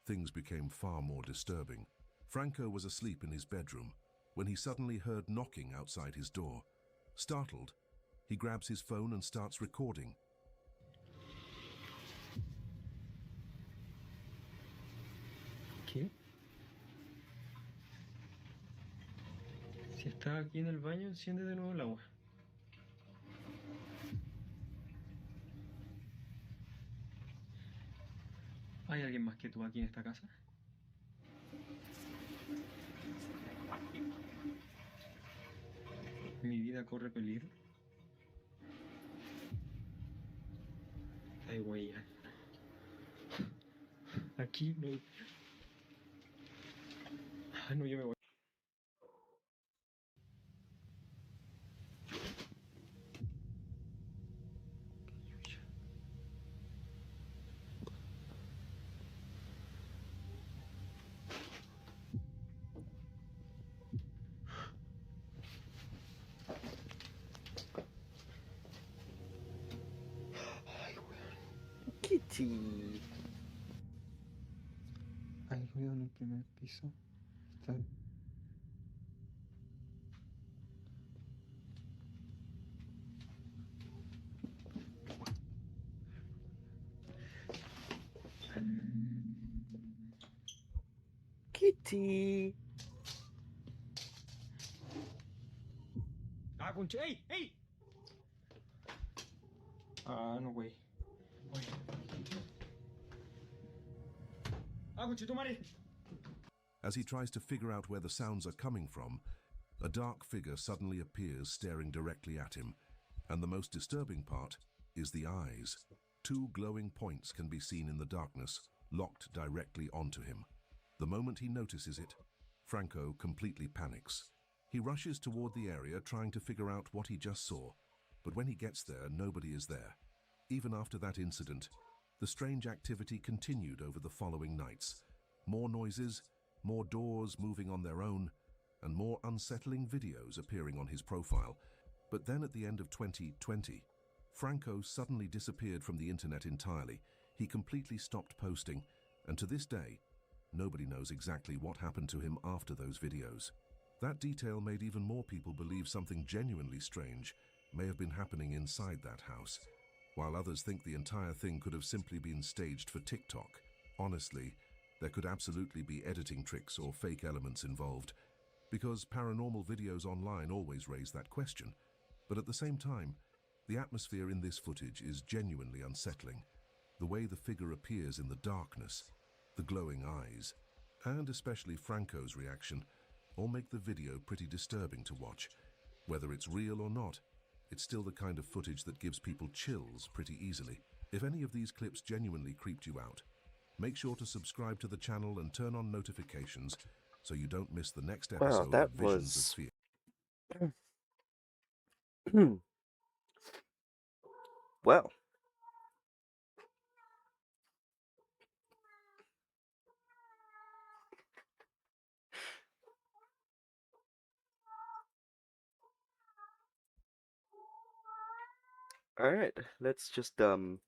things became far more disturbing. Franco was asleep in his bedroom when he suddenly heard knocking outside his door. Startled, he grabs his phone and starts recording. ¿Qué? Si estás aquí en el baño, enciende de nuevo el agua. ¿Hay alguien más que tú aquí en esta casa? ¿Mi vida corre peligro? Ay, güey. Aquí no. Ah, no, yo me voy. Kitty. Hay ruido en el primer piso. Está... Kitty. ¡Ah, concha! ¡Ey! ¡Ey! Ah, no, güey. ¡Ah, concha, tu madre! As he tries to figure out where the sounds are coming from, a dark figure suddenly appears staring directly at him, and the most disturbing part is the eyes. Two glowing points can be seen in the darkness, locked directly onto him. The moment he notices it, Franco completely panics. He rushes toward the area trying to figure out what he just saw, but when he gets there, nobody is there. Even after that incident, the strange activity continued over the following nights. More noises, more doors moving on their own, and more unsettling videos appearing on his profile. But then at the end of 2020, Franco suddenly disappeared from the internet entirely. He completely stopped posting, and to this day, nobody knows exactly what happened to him after those videos. That detail made even more people believe something genuinely strange may have been happening inside that house, while others think the entire thing could have simply been staged for TikTok. Honestly, there could absolutely be editing tricks or fake elements involved, because paranormal videos online always raise that question. But at the same time, the atmosphere in this footage is genuinely unsettling. The way the figure appears in the darkness, the glowing eyes, and especially Franco's reaction, all make the video pretty disturbing to watch. Whether it's real or not, it's still the kind of footage that gives people chills pretty easily. If any of these clips genuinely creeped you out, make sure to subscribe to the channel and turn on notifications so you don't miss the next Wow, episode that of Visions was... of Fear. Well. Alright, let's just, let's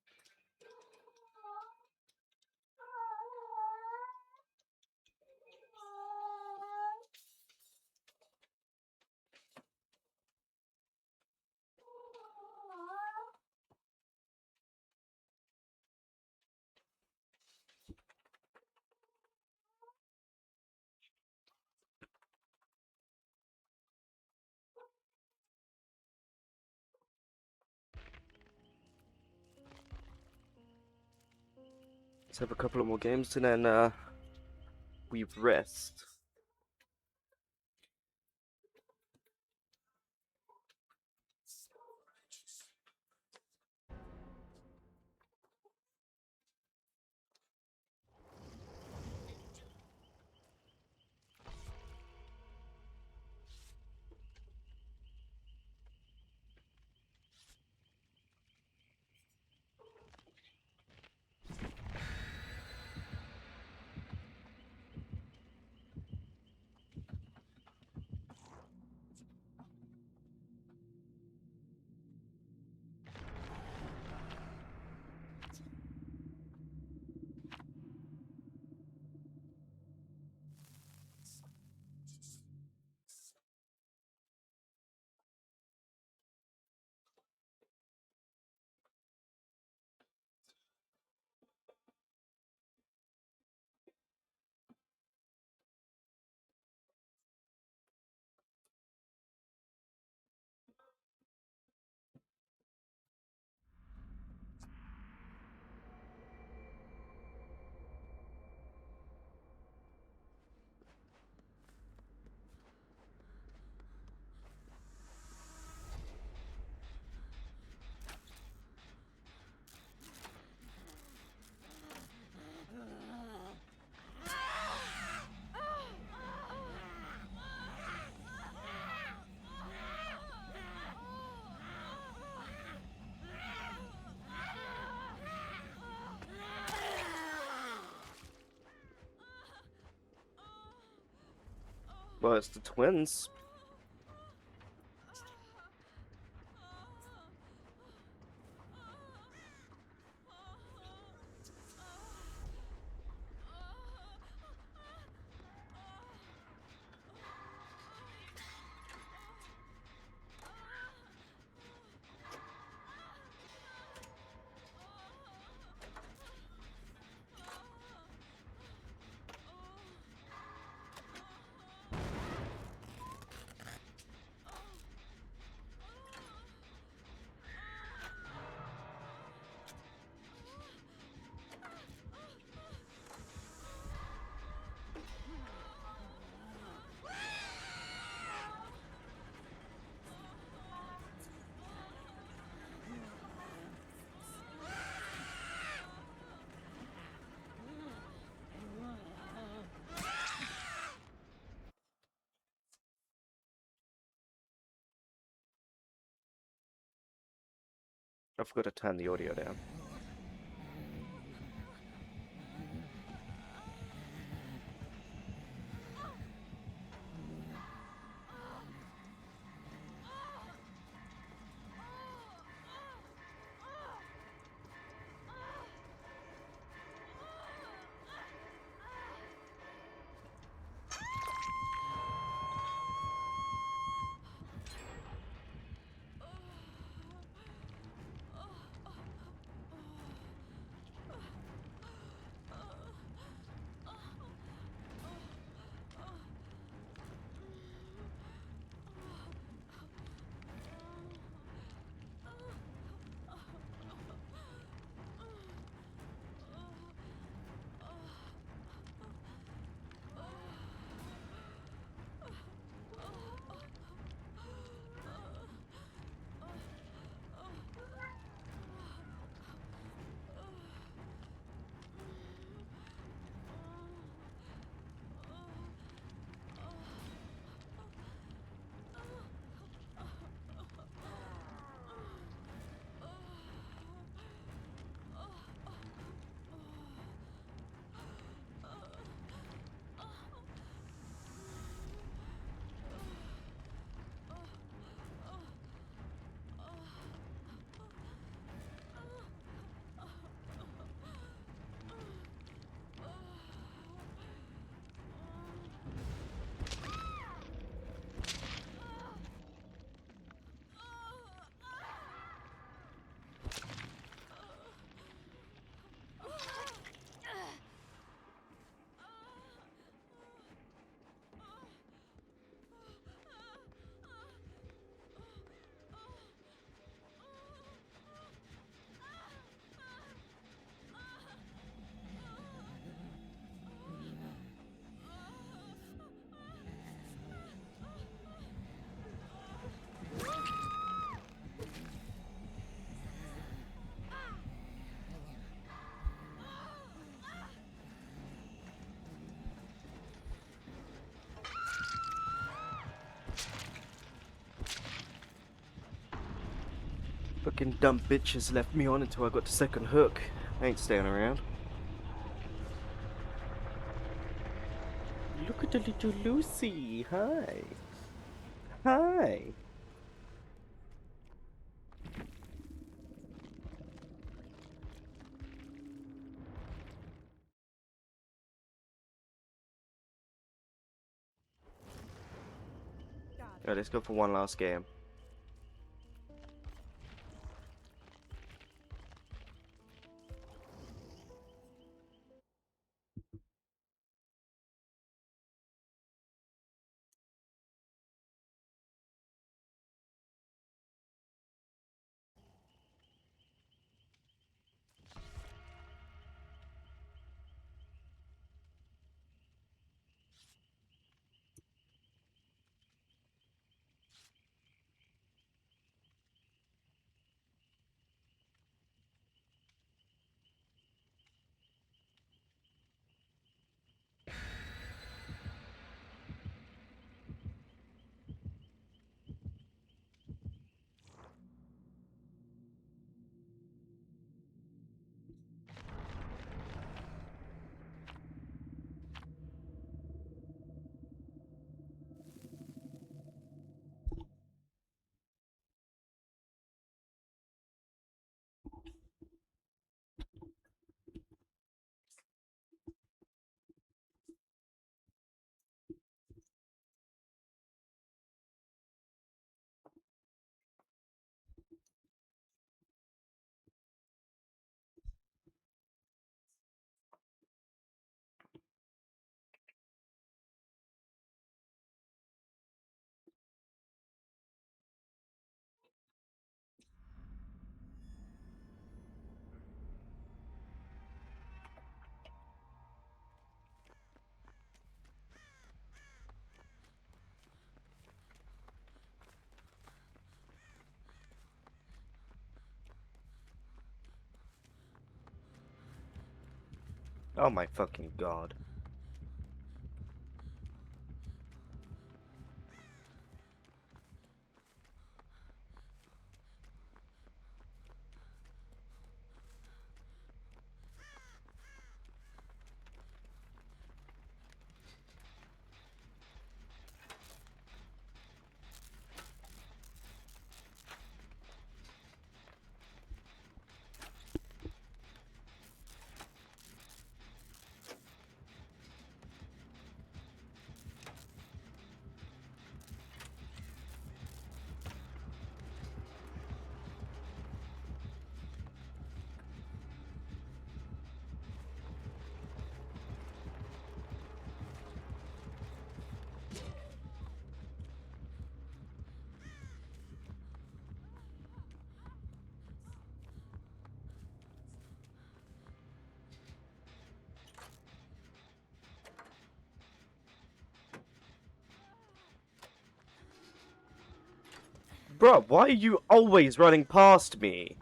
have a couple of more games and then, we rest. Well, it's the twins. I forgot to turn the audio down. Fucking dumb bitches left me on until I got the second hook. I ain't staying around. Look at the little Lucy. Hi. Hi. Alright, let's go for one last game. Oh my fucking god. Bruh, why are you always running past me?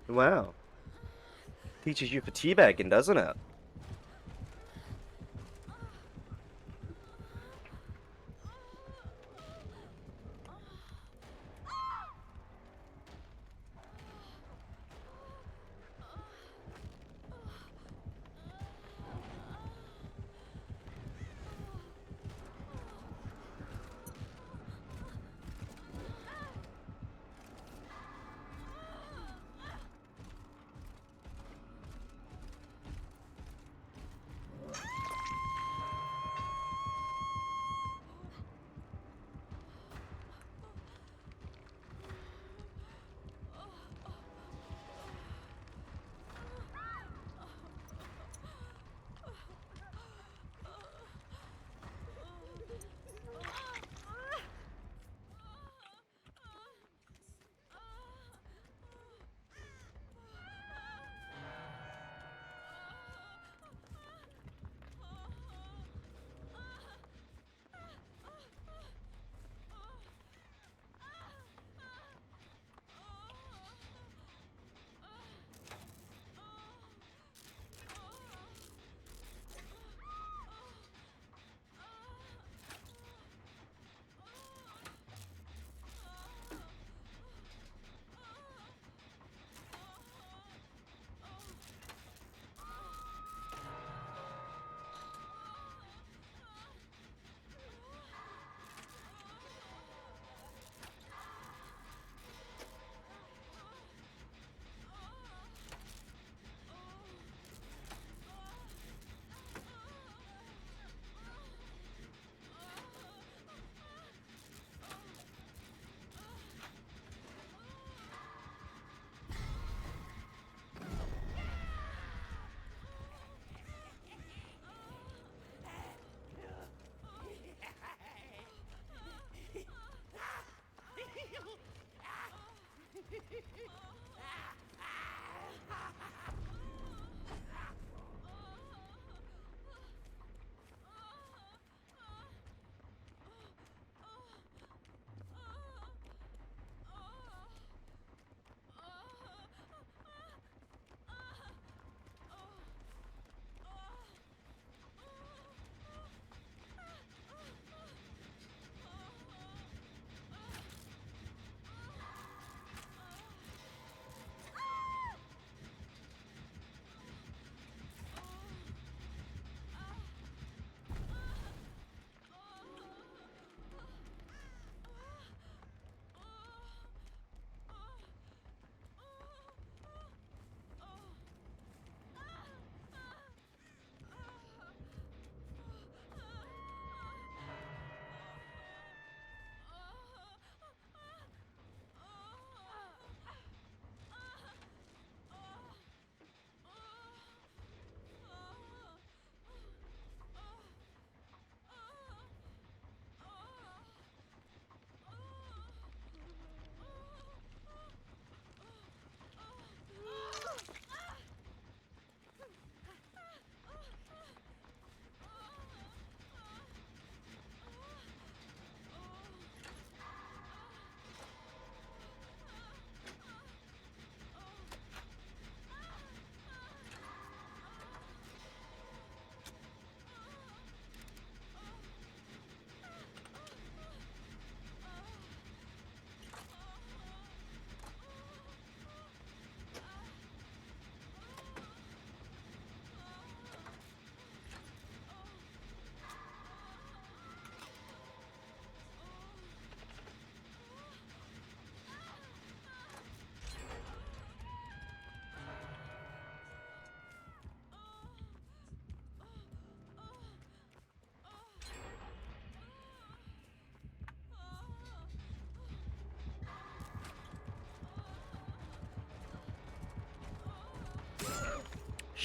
Wow. Teaches you for teabagging, doesn't it?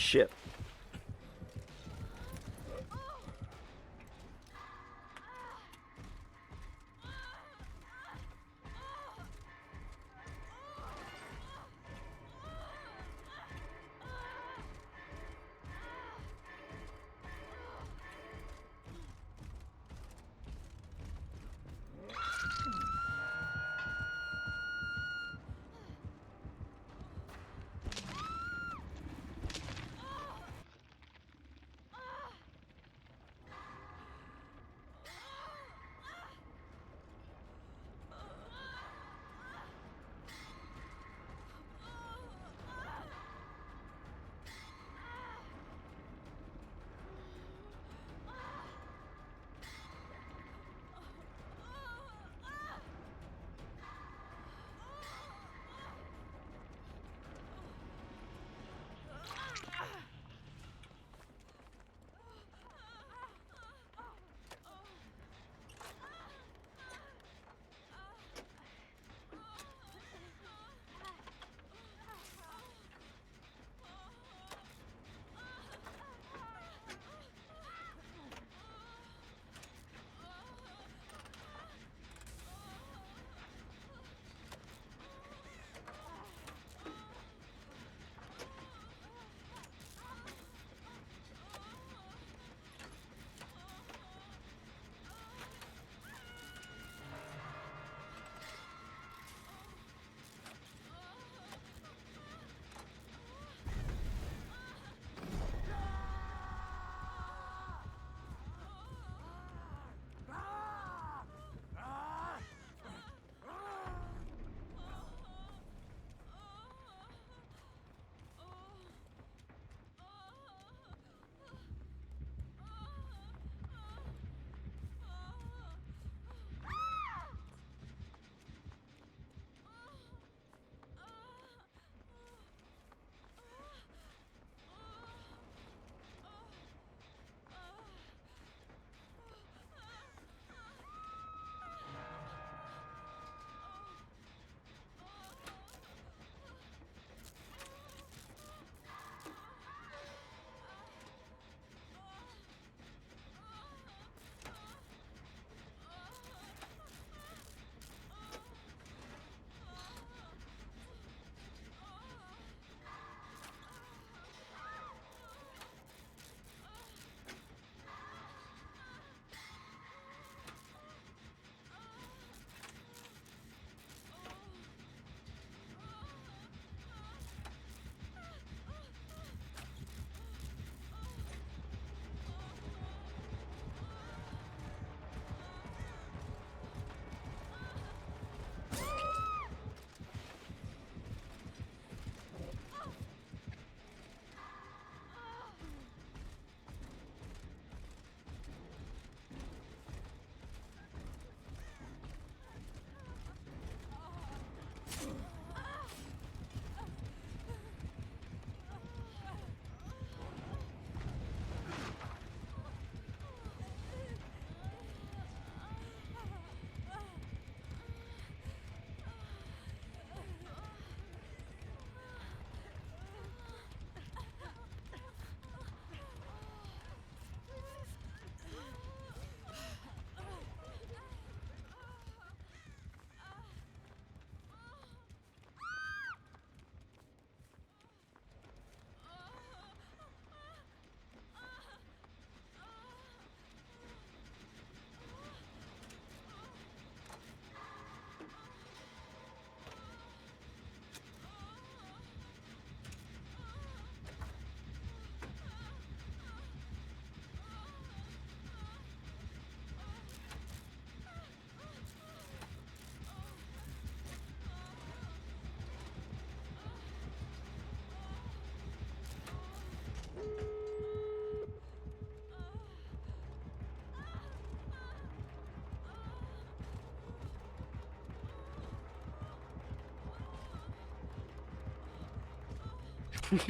Shit.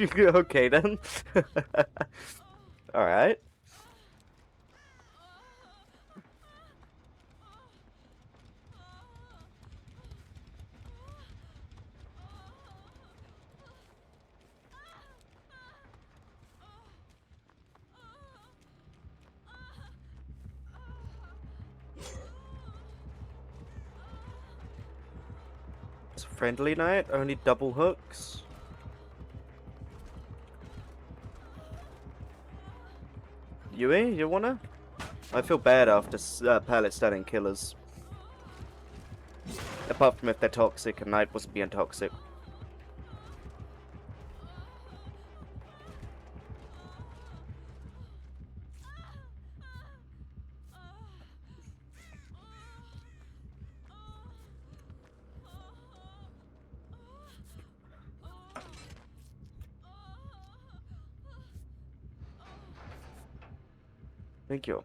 Okay then. Alright. Friendly Knight? Only double hooks? Yui, you wanna? I feel bad after Pallet starting killers. Apart from if they're toxic and Knight wasn't being toxic. Thank you.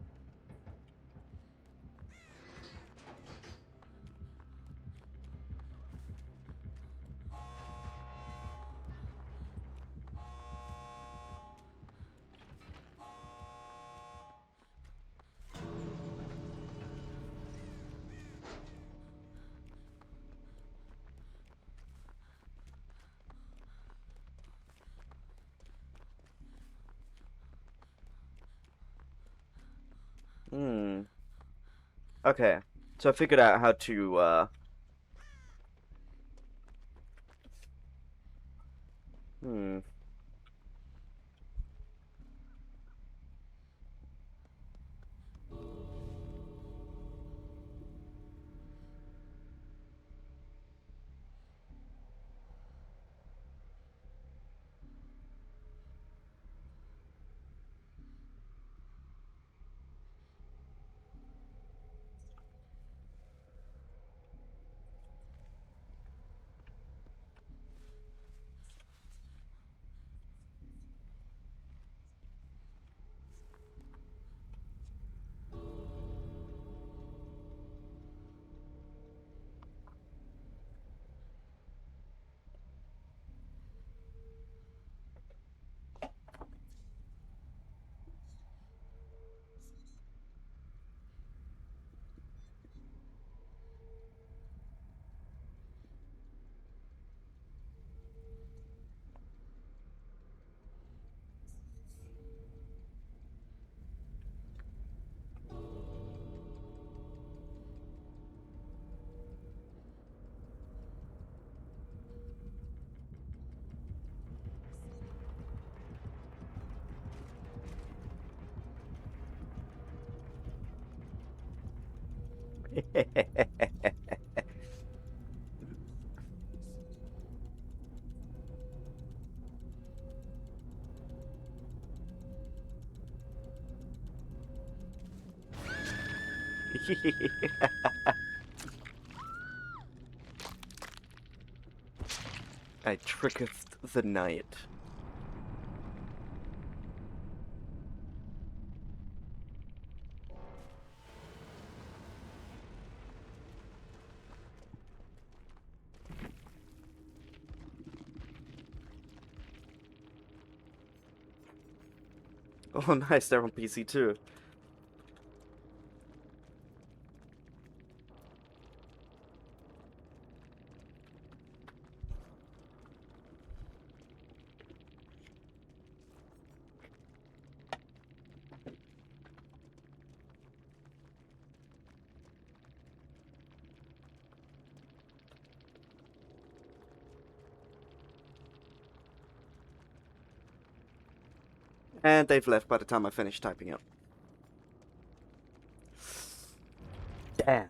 Okay. So I figured out how to, I tricketh the Knight. Oh nice, they're on PC too. And they've left by the time I finish typing up. Damn.